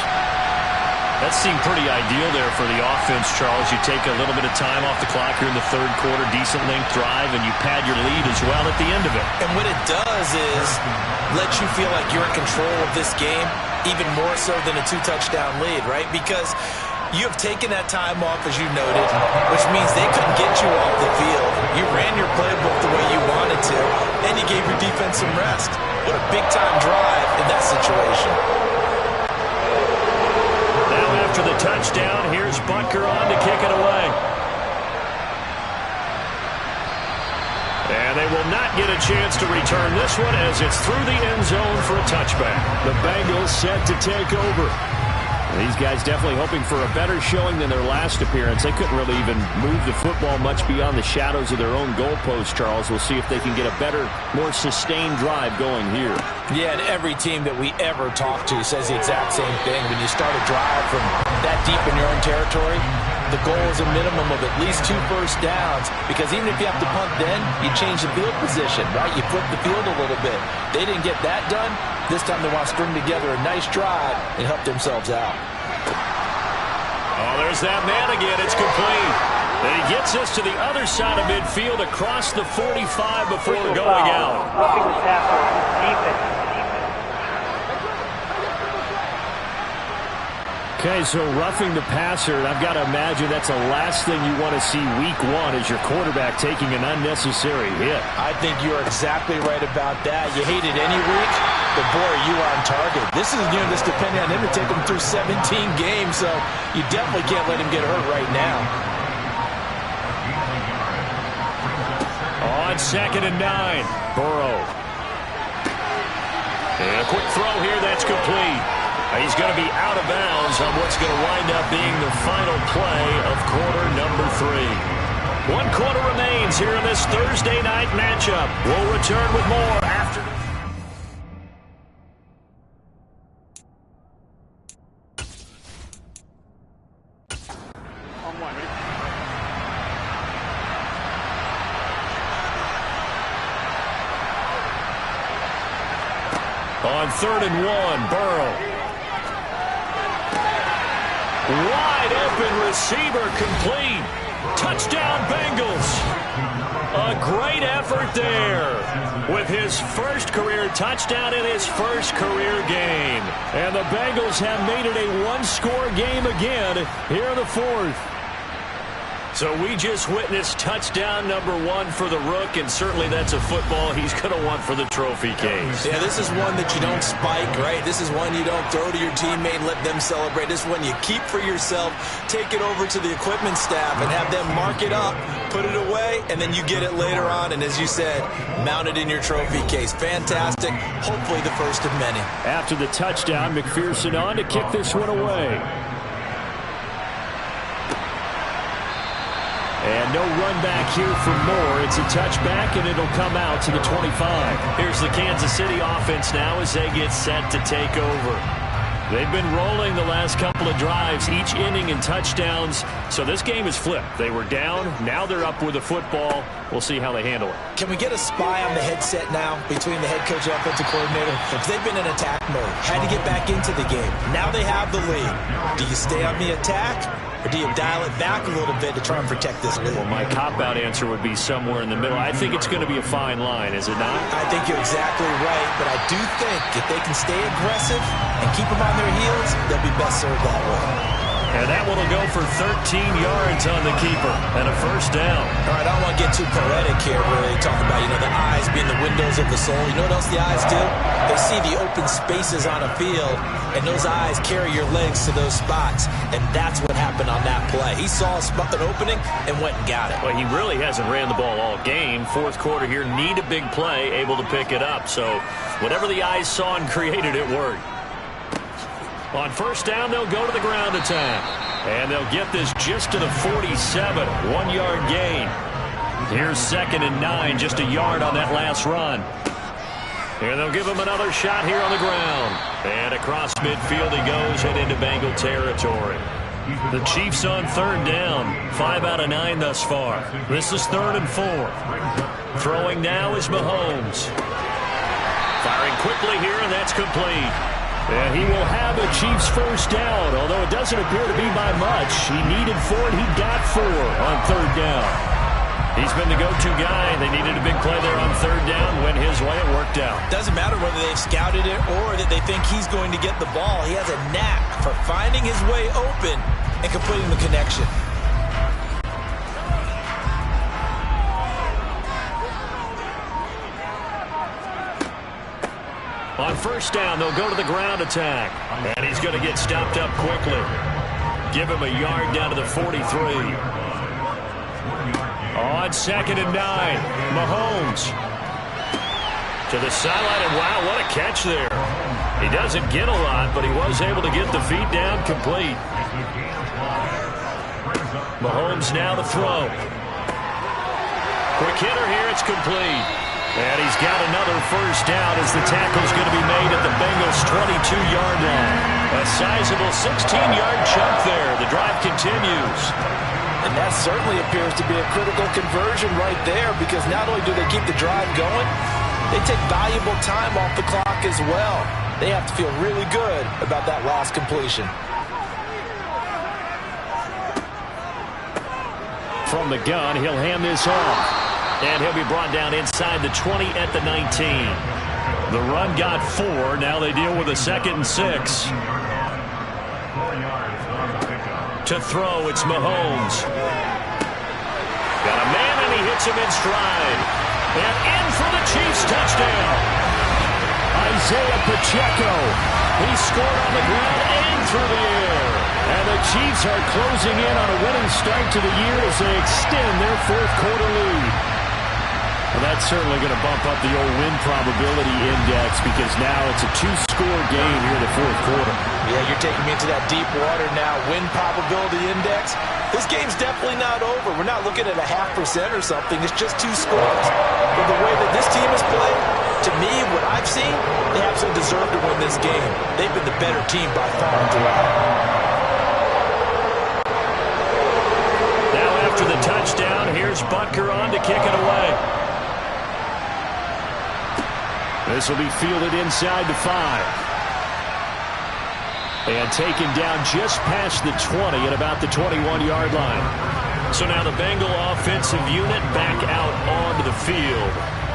That seemed pretty ideal there for the offense, Charles. You take a little bit of time off the clock here in the third quarter, decent length drive, and you pad your lead as well at the end of it. And what it does is let you feel like you're in control of this game, even more so than a 2-touchdown lead, right? Because you have taken that time off, as you noted, which means they couldn't get you off the field. You ran your playbook the way you wanted to, and you gave your defense some rest. What a big-time drive in that situation. Now after the touchdown, here's Butker on to kick it away. And they will not get a chance to return this one as it's through the end zone for a touchback. The Bengals set to take over. These guys definitely hoping for a better showing than their last appearance. They couldn't really even move the football much beyond the shadows of their own goalpost, Charles. We'll see if they can get a better, more sustained drive going here. Yeah, and every team that we ever talk to says the exact same thing. When you start a drive from that deep in your own territory, the goal is a minimum of at least 2 first downs, because even if you have to punt then, you change the field position, right? You flip the field a little bit. They didn't get that done. This time they want to string together a nice drive and help themselves out. Oh, there's that man again. It's complete. And he gets us to the other side of midfield across the 45 before going out. Roughing the passer, defense. Okay, so roughing the passer, I've got to imagine that's the last thing you want to see week one is your quarterback taking an unnecessary hit. I think you're exactly right about that. You hate it any week, but boy, are you on target. This is just depending on him to take him through 17 games, so you definitely can't let him get hurt right now. On 2nd and 9, Burrow. And a quick throw here, that's complete. He's going to be out of bounds on what's going to wind up being the final play of quarter number 3. 1 quarter remains here in this Thursday night matchup. We'll return with more after this. On 3rd and 1, Burrow. Wide open receiver complete. Touchdown Bengals. A great effort there with his first career touchdown in his first career game. And the Bengals have made it a 1-score game again here in the 4th. So we just witnessed touchdown number 1 for the Rook, and certainly that's a football he's going to want for the trophy case. Yeah, this is one that you don't spike, right? This is one you don't throw to your teammate and let them celebrate. This is one you keep for yourself, take it over to the equipment staff and have them mark it up, put it away, and then you get it later on, and as you said, mount it in your trophy case. Fantastic. Hopefully the first of many. After the touchdown, McPherson on to kick this one away. And no run back here for Moore. It's a touchback, and it'll come out to the 25. Here's the Kansas City offense now as they get set to take over. They've been rolling the last couple of drives, each inning in touchdowns. So this game is flipped. They were down. Now they're up with the football. We'll see how they handle it. Can we get a spy on the headset now between the head coach and offensive coordinator? They've been in attack mode. Had to get back into the game. Now they have the lead. Do you stay on the attack? Or do you dial it back a little bit to try and protect this lead? Well, my cop-out answer would be somewhere in the middle. I think it's going to be a fine line, is it not? I think you're exactly right, but I do think if they can stay aggressive and keep them on their heels, they'll be best served that way. And that one will go for 13 yards on the keeper and a first down. All right, I don't want to get too poetic here, really, talking about, the eyes being the windows of the soul. You know what else the eyes do? They see the open spaces on a field, and those eyes carry your legs to those spots, and that's what happened on that play. He saw an opening and went and got it. Well, he really hasn't ran the ball all game. 4th quarter here, need a big play, able to pick it up. So whatever the eyes saw and created, it worked. On first down, they'll go to the ground attack. And they'll get this just to the 47, 1-yard gain. Here's 2nd and 9, just a yard on that last run. And they'll give him another shot here on the ground. And across midfield he goes and into Bengal territory. The Chiefs on 3rd down, 5 out of 9 thus far. This is 3rd and 4. Throwing now is Mahomes. Firing quickly here, and that's complete. And he will have a Chiefs first down, although it doesn't appear to be by much. He needed 4, and he got 4 on third down. He's been the go-to guy. They needed a big play there on third down. Went his way. It worked out. Doesn't matter whether they've scouted it or that they think he's going to get the ball. He has a knack for finding his way open and completing the connection. On first down, they'll go to the ground attack. And he's going to get stopped up quickly. Give him a yard down to the 43. On second and 9, Mahomes. To the sideline, and wow, what a catch there. He doesn't get a lot, but he was able to get the feet down complete. Mahomes now to throw. Quick hitter here, it's complete. And he's got another first down as the tackle's going to be made at the Bengals' 22-yard line. A sizable 16-yard chunk there. The drive continues. And that certainly appears to be a critical conversion right there, because not only do they keep the drive going, they take valuable time off the clock as well. They have to feel really good about that last completion. From the gun, he'll hand this off. And he'll be brought down inside the 20 at the 19. The run got 4. Now they deal with a 2nd and 6. To throw, it's Mahomes. Got a man, and he hits him in stride. And in for the Chiefs touchdown. Isaiah Pacheco. He scored on the ground and through the air. And the Chiefs are closing in on a winning start to the year as they extend their 4th quarter lead. Well, that's certainly going to bump up the old win probability index, because now it's a 2-score game here in the 4th quarter. Yeah, you're taking me into that deep water now. Win probability index. This game's definitely not over. We're not looking at a 0.5% or something. It's just 2 scores. But the way that this team has played, to me, what I've seen, they absolutely deserve to win this game. They've been the better team by far throughout. Now after the touchdown, here's Butker on to kick it away. This will be fielded inside the 5. And taken down just past the 20 at about the 21-yard line. So now the Bengal offensive unit back out onto the field.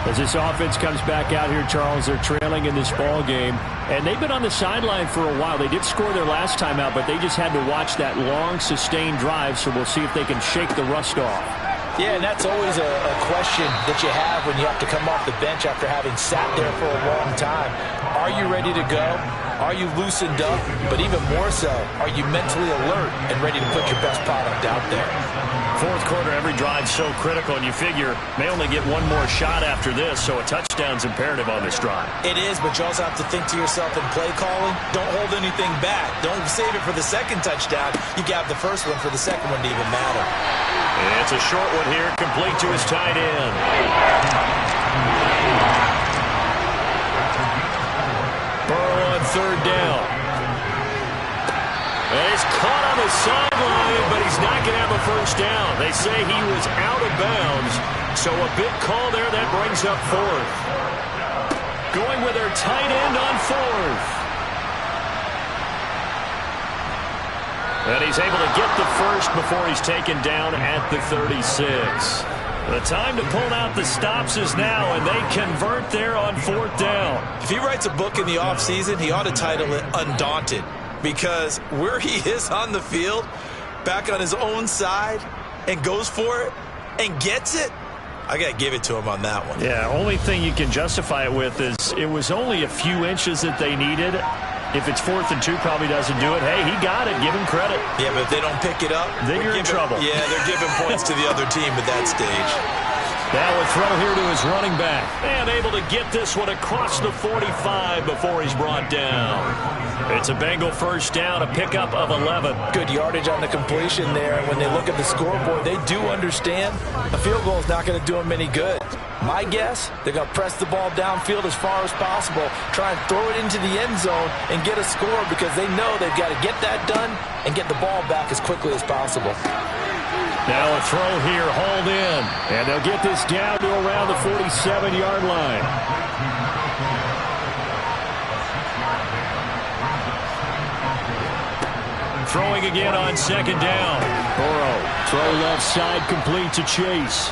As this offense comes back out here, Charles, they're trailing in this ball game. And they've been on the sideline for a while. They did score their last time out, but they just had to watch that long, sustained drive. So we'll see if they can shake the rust off. Yeah, and that's always a question that you have when you have to come off the bench after having sat there for a long time. Are you ready to go? Are you loosened up? But even more so, are you mentally alert and ready to put your best product out there? 4th quarter, every drive's so critical, and you figure may only get one more shot after this, so a touchdown's imperative on this drive. It is, but you also have to think to yourself in play calling, don't hold anything back. Don't save it for the second touchdown. You got the first one for the second one to even matter. It's a short one here, complete to his tight end. Burrow on third down. And he's caught on the sideline, but he's not going to have a first down. They say he was out of bounds, so a big call there. That brings up 4th. Going with their tight end on 4th. And he's able to get the first before he's taken down at the 36. The time to pull out the stops is now, and they convert there on 4th down. If he writes a book in the offseason, he ought to title it Undaunted, because where he is on the field, back on his own side, and goes for it, and gets it, I got to give it to him on that one. Yeah, only thing you can justify it with is it was only a few inches that they needed. If it's 4th and 2, probably doesn't do it. Hey, he got it. Give him credit. Yeah, but if they don't pick it up, then you're in trouble. Yeah, they're giving points to the other team at that stage. Now a throw here to his running back. And able to get this one across the 45 before he's brought down. It's a Bengal first down, a pickup of 11. Good yardage on the completion there. And when they look at the scoreboard, they do understand a field goal is not going to do them any good. My guess, they're going to press the ball downfield as far as possible, try and throw it into the end zone and get a score, because they know they've got to get that done and get the ball back as quickly as possible. Now a throw here, hauled in. And they'll get this down to around the 47-yard line. throwing again on second down. Burrow, throw left side, complete to Chase.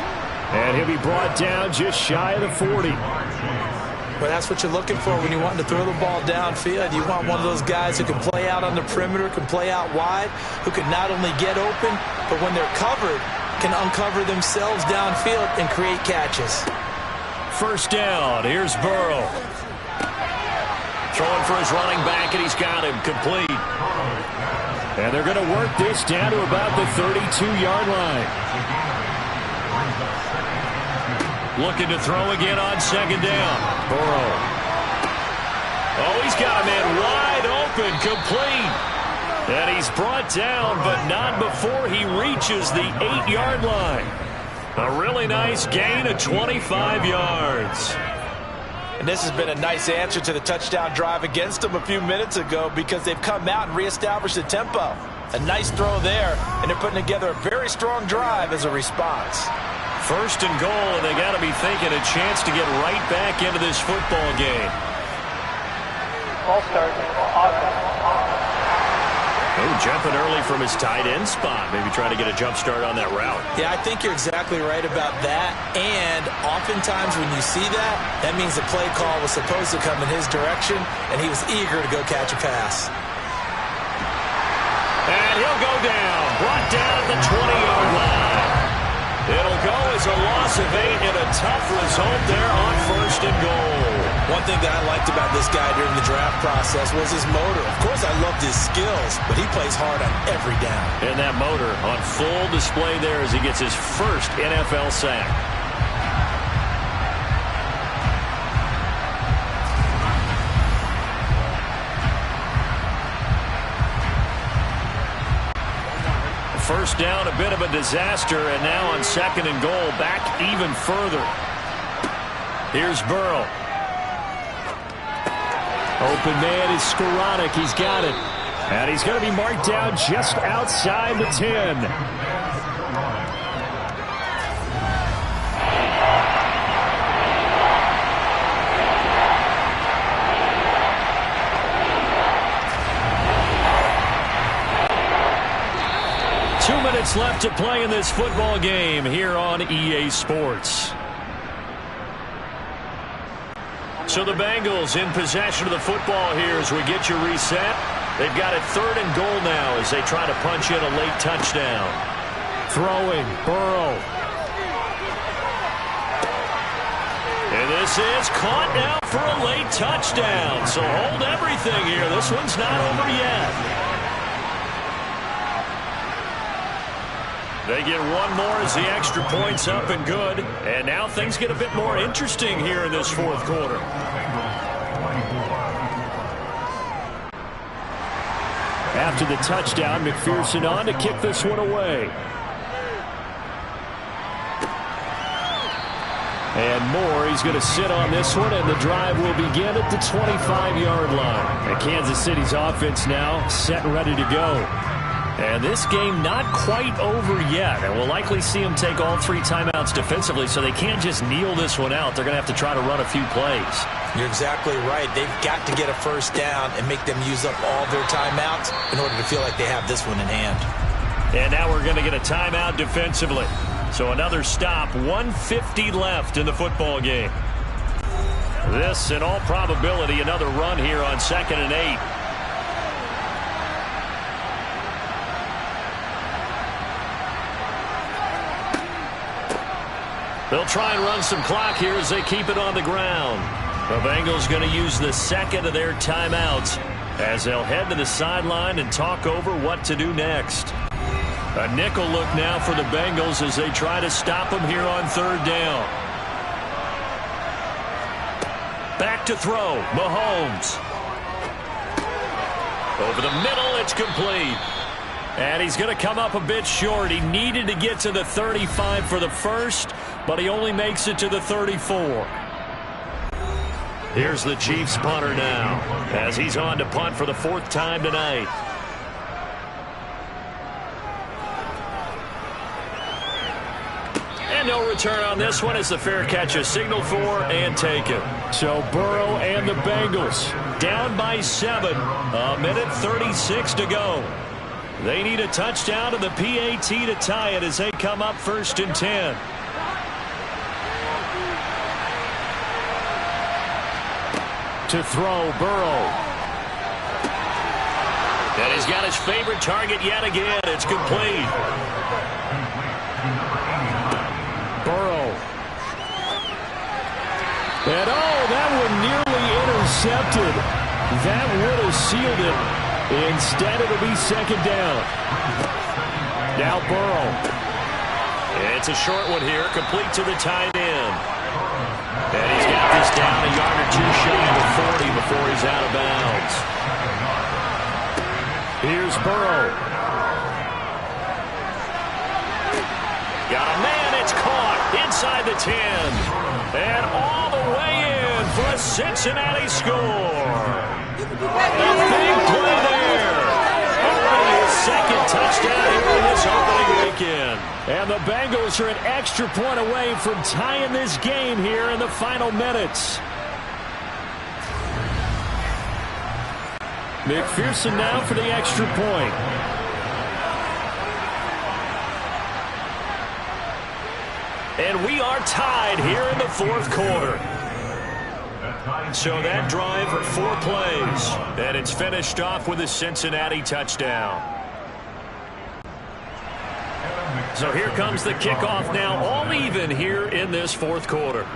And he'll be brought down just shy of the 40. Well, that's what you're looking for when you want to throw the ball downfield. You want one of those guys who can play out on the perimeter, can play out wide, who can not only get open, but when they're covered, can uncover themselves downfield and create catches. First down, here's Burrow. Throwing for his running back, and he's got him complete. And they're going to work this down to about the 32-yard line. Looking to throw again on second down. Burrow. Oh, he's got a man wide open, complete. And he's brought down, but not before he reaches the 8-yard line. A really nice gain of 25 yards. And this has been a nice answer to the touchdown drive against them a few minutes ago because they've come out and reestablished the tempo. A nice throw there, and they're putting together a very strong drive as a response. First and goal, and they got to be thinking a chance to get right back into this football game. Ball start. Oh, jumping early from his tight end spot. Maybe trying to get a jump start on that route. Yeah, I think you're exactly right about that. And oftentimes when you see that, that means the play call was supposed to come in his direction, and he was eager to go catch a pass. And he'll go down. Brought down at the 20-yard line. It'll go as a loss of 8 and a tough result there on first and goal. One thing that I liked about this guy during the draft process was his motor. Of course, I loved his skills, but he plays hard on every down. And that motor on full display there as he gets his first NFL sack. First down, a bit of a disaster, and now on second and goal, back even further. Here's Burrow. Open man is Skoranek. He's got it. And he's going to be marked down just outside the 10. 2 minutes left to play in this football game here on EA Sports. So the Bengals in possession of the football here as we get you reset. They've got it third and goal now as they try to punch in a late touchdown. Throwing, Burrow. And this is caught now for a late touchdown. So hold everything here. This one's not over yet. They get one more as the extra point's up and good. And now things get a bit more interesting here in this fourth quarter. After the touchdown, McPherson on to kick this one away. And Moore, he's going to sit on this one, and the drive will begin at the 25-yard line. And Kansas City's offense now set and ready to go. And this game not quite over yet. And we'll likely see them take all 3 timeouts defensively, so they can't just kneel this one out. They're going to have to try to run a few plays. You're exactly right. They've got to get a first down and make them use up all their timeouts in order to feel like they have this one in hand. And now we're going to get a timeout defensively. So another stop, 1:50 left in the football game. This, in all probability, another run here on 2nd and 8. They'll try and run some clock here as they keep it on the ground. The Bengals going to use the second of their timeouts as they'll head to the sideline and talk over what to do next. A nickel look now for the Bengals as they try to stop them here on third down. Back to throw, Mahomes. Over the middle, it's complete. And he's going to come up a bit short. He needed to get to the 35 for the first, but he only makes it to the 34. Here's the Chiefs punter now as he's on to punt for the 4th time tonight. And no return on this one as the fair catch is signaled for and taken. So Burrow and the Bengals down by 7. 1:36 to go. They need a touchdown and the PAT to tie it as they come up 1st and 10. To throw, Burrow. And he's got his favorite target yet again. It's complete. Burrow. And that one nearly intercepted. That would have sealed it. Instead, it'll be 2nd down. Now Burrow. It's a short one here, complete to the tight end. And he's got this down a yard or two shy of the 40 before he's out of bounds. Here's Burrow. Got a man, it's caught inside the 10. And all the way in for a Cincinnati score. A big play there. Only his 2nd touchdown here in this opening weekend. And the Bengals are an extra point away from tying this game here in the final minutes. McPherson now for the extra point. And we are tied here in the 4th quarter. So that drive, 4 plays. And it's finished off with a Cincinnati touchdown. So here comes the kickoff now, all even here in this 4th quarter.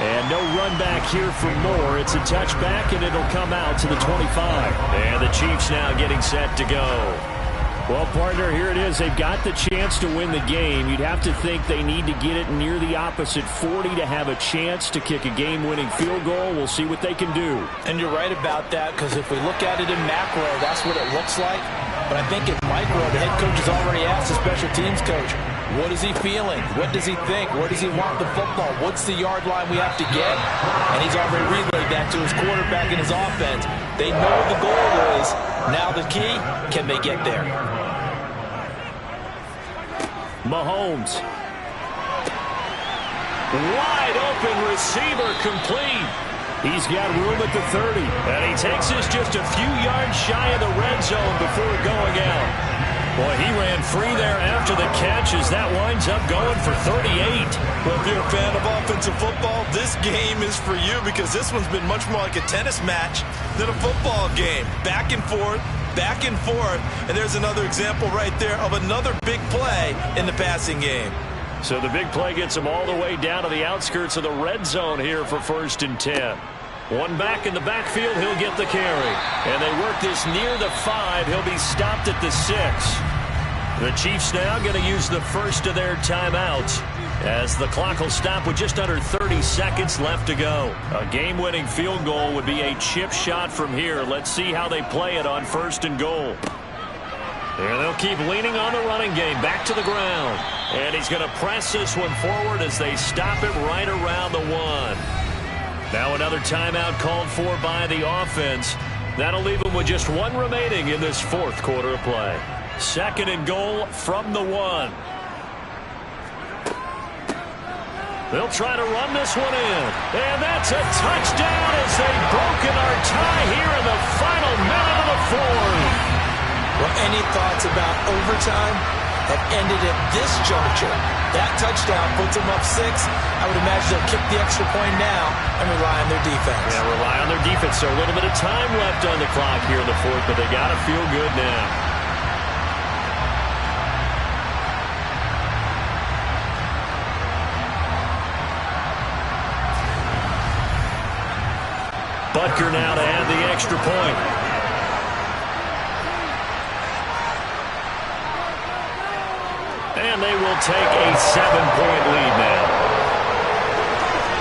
And no run back here for more. It's a touchback, and it'll come out to the 25. And the Chiefs now getting set to go. Well, partner, here it is. They've got the chance to win the game. You'd have to think they need to get it near the opposite 40 to have a chance to kick a game-winning field goal. We'll see what they can do. And you're right about that, because if we look at it in macro, that's what it looks like. But I think in micro, the head coach has already asked the special teams coach, what is he feeling? What does he think? Where does he want the football? What's the yard line we have to get? And he's already relayed that to his quarterback and his offense. They know what the goal is. Now the key, can they get there? Mahomes. Wide open receiver complete. He's got room at the 30. And he takes us just a few yards shy of the red zone before going out. Boy, he ran free there after the catch as that winds up going for 38. Well, if you're a fan of offensive football, this game is for you because this one's been much more like a tennis match than a football game. Back and forth, and there's another example right there of another big play in the passing game. So the big play gets him all the way down to the outskirts of the red zone here for 1st and 10. One back in the backfield, he'll get the carry. And they work this near the 5. He'll be stopped at the 6. The Chiefs now going to use the first of their timeouts as the clock will stop with just under 30 seconds left to go. A game-winning field goal would be a chip shot from here. Let's see how they play it on 1st and goal. And they'll keep leaning on the running game. Back to the ground. And he's going to press this one forward as they stop it right around the 1. Now another timeout called for by the offense. That'll leave them with just 1 remaining in this 4th quarter of play. 2nd and goal from the 1. They'll try to run this one in. And that's a touchdown as they've broken our tie here in the final minute of the 4th. Well, any thoughts about overtime have ended at this juncture? That touchdown puts them up 6. I would imagine they'll kick the extra point now and rely on their defense. Yeah, rely on their defense. So a little bit of time left on the clock here in the 4th, but they got to feel good now. Butker now to add the extra point. And they will take a 7-point lead now.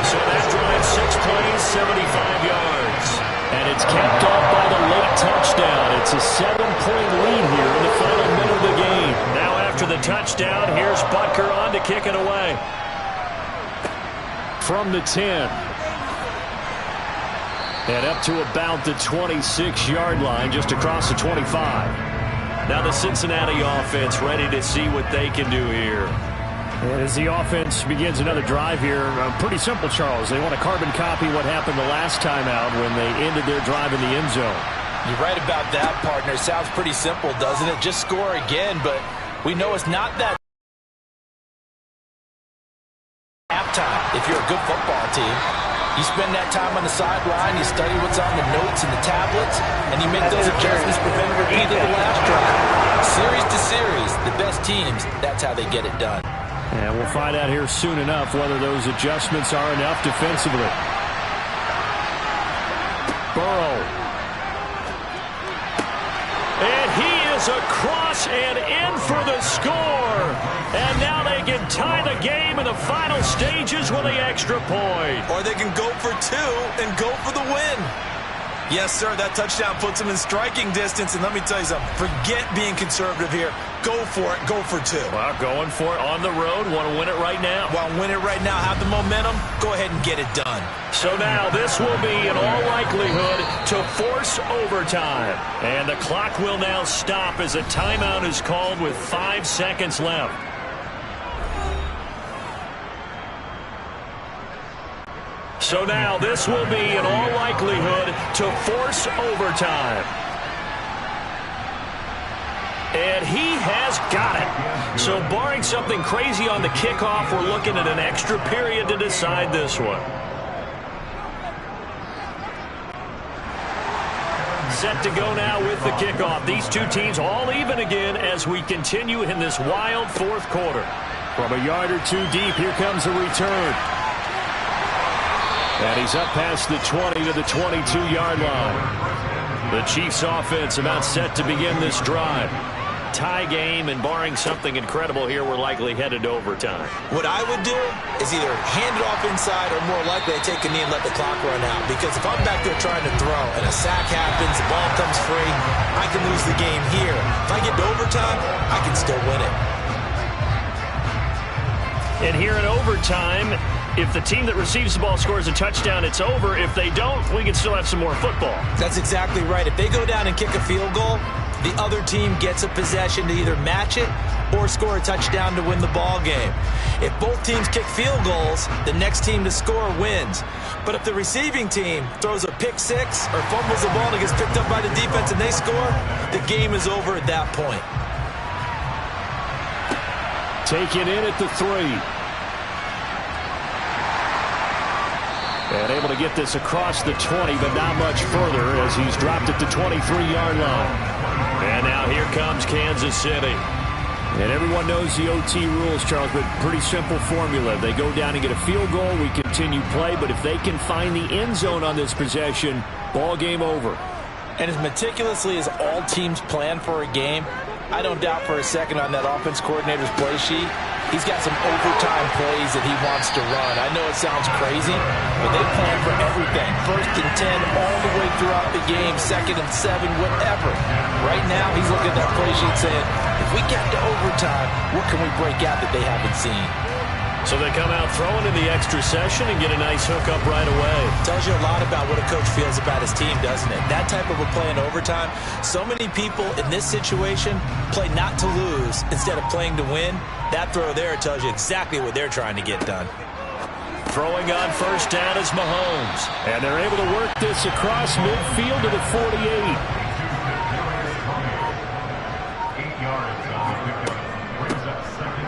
So that drive, 6 plays, 75 yards. And it's capped off by the late touchdown. It's a 7-point lead here in the final minute of the game. Now after the touchdown, here's Butker on to kick it away. From the 10. And up to about the 26-yard line, just across the 25. Now the Cincinnati offense ready to see what they can do here. And as the offense begins another drive here, pretty simple, Charles. They want to carbon copy what happened the last time out when they ended their drive in the end zone. You're right about that, partner. Sounds pretty simple, doesn't it? Just score again, but we know it's not that halftime. If you're a good football team, you spend that time on the sideline, you study what's on the notes and the tablets, and you make those adjustments, prevent a repeat of the last drive. Series to series, the best teams, that's how they get it done. And we'll find out here soon enough whether those adjustments are enough defensively. Burrow. And he is across and in for the score. And now they can tie the game in the final stages with the extra point. Or they can go for two and go for the win. Yes, sir, that touchdown puts them in striking distance. And let me tell you something, forget being conservative here. Go for it, go for two. Well, going for it on the road. Want to win it right now. Well, win it right now, have the momentum, go ahead and get it done. So now this will be, in all likelihood, to force overtime. And the clock will now stop as a timeout is called with 5 seconds left. So now this will be, in all likelihood, to force overtime. And he has got it. So barring something crazy on the kickoff, we're looking at an extra period to decide this one. Set to go now with the kickoff. These two teams all even again as we continue in this wild fourth quarter. From a yard or two deep, here comes a return. And he's up past the 20 to the 22-yard line. The Chiefs offense about set to begin this drive. Tie game, and barring something incredible here, we're likely headed to overtime. What I would do is either hand it off inside or more likely I take a knee and let the clock run out. Because if I'm back there trying to throw and a sack happens, the ball comes free, I can lose the game here. If I get to overtime, I can still win it. And here in overtime, if the team that receives the ball scores a touchdown, it's over. If they don't, we can still have some more football. That's exactly right. If they go down and kick a field goal, the other team gets a possession to either match it or score a touchdown to win the ball game. If both teams kick field goals, the next team to score wins. But if the receiving team throws a pick six or fumbles the ball and it gets picked up by the defense and they score, the game is over at that point. Taken in at the 3. And able to get this across the 20, but not much further as he's dropped at the 23-yard line. And now here comes Kansas City. And everyone knows the OT rules, Charles, but pretty simple formula. They go down and get a field goal, we continue play, but if they can find the end zone on this possession, ball game over. And as meticulously as all teams plan for a game, I don't doubt for a second on that offense coordinator's play sheet, he's got some overtime plays that he wants to run. I know it sounds crazy, but they plan for everything. 1st and 10 all the way throughout the game, 2nd and 7, whatever. Right now, he's looking at that play sheet saying, if we get to overtime, what can we break out that they haven't seen? So they come out throwing in the extra session and get a nice hookup right away. Tells you a lot about what a coach feels about his team, doesn't it? That type of a play in overtime, so many people in this situation play not to lose instead of playing to win. That throw there tells you exactly what they're trying to get done. Throwing on first down is Mahomes. And they're able to work this across midfield to the 48.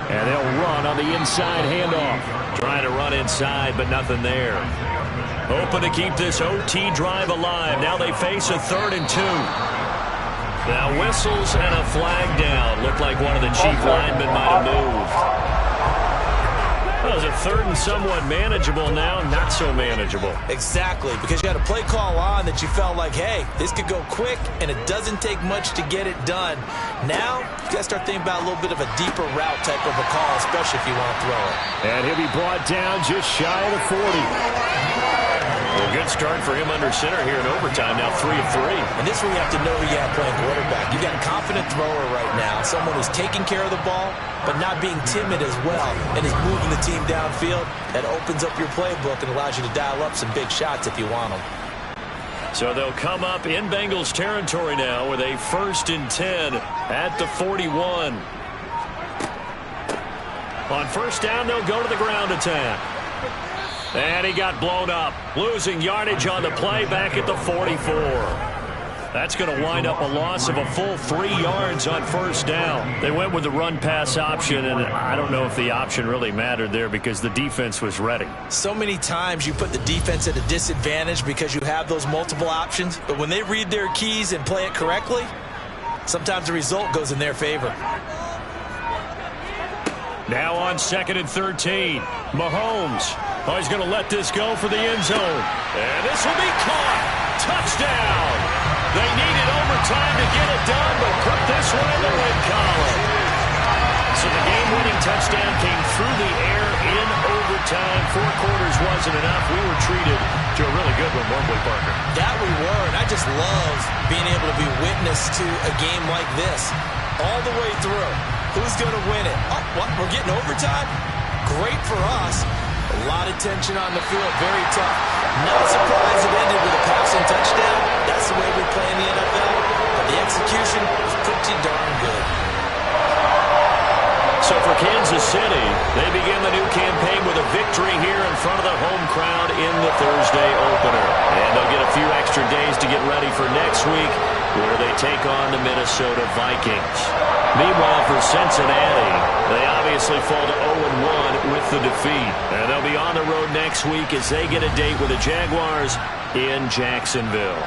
And they'll run on the inside handoff. Trying to run inside, but nothing there. Hoping to keep this OT drive alive. Now they face a 3rd and 2. Now whistles and a flag down. Looked like one of the chief linemen might have moved. Well, it's a 3rd and somewhat manageable now, not so manageable. Exactly, because you had a play call on that you felt like, hey, this could go quick, and it doesn't take much to get it done. Now, you got to start thinking about a little bit of a deeper route type of a call, especially if you want to throw it. And he'll be brought down just shy of the 40. Well, good start for him under center here in overtime. Now 3 of 3. And this is where you have to know who you have playing quarterback. You've got a confident thrower right now, someone who's taking care of the ball, but not being timid as well, and is moving the team downfield. That opens up your playbook and allows you to dial up some big shots if you want them. So they'll come up in Bengals territory now with a 1st and 10 at the 41. On first down, they'll go to the ground attack. And he got blown up, losing yardage on the play back at the 44. That's going to wind up a loss of a full 3 yards on first down. They went with the run-pass option, and I don't know if the option really mattered there because the defense was ready. So many times you put the defense at a disadvantage because you have those multiple options, but when they read their keys and play it correctly, sometimes the result goes in their favor. Now on 2nd and 13, Mahomes. Oh, he's going to let this go for the end zone. And this will be caught. Touchdown. They needed overtime to get it done, but put this one in the win column. So the game-winning touchdown came through the air in overtime. 4 quarters wasn't enough. We were treated to a really good one, weren't we, Parker? That we were, and I just love being able to be witness to a game like this all the way through. Who's going to win it? Oh, what? We're getting overtime? Great for us. A lot of tension on the field. Very tough. Not surprised it ended with a passing touchdown. That's the way we play in the NFL. But the execution is pretty darn good. So for Kansas City, they begin the new campaign with a victory here in front of the home crowd in the Thursday opener. And they'll get a few extra days to get ready for next week, where they take on the Minnesota Vikings. Meanwhile, for Cincinnati, they obviously fall to 0-1 with the defeat. And they'll be on the road next week as they get a date with the Jaguars in Jacksonville.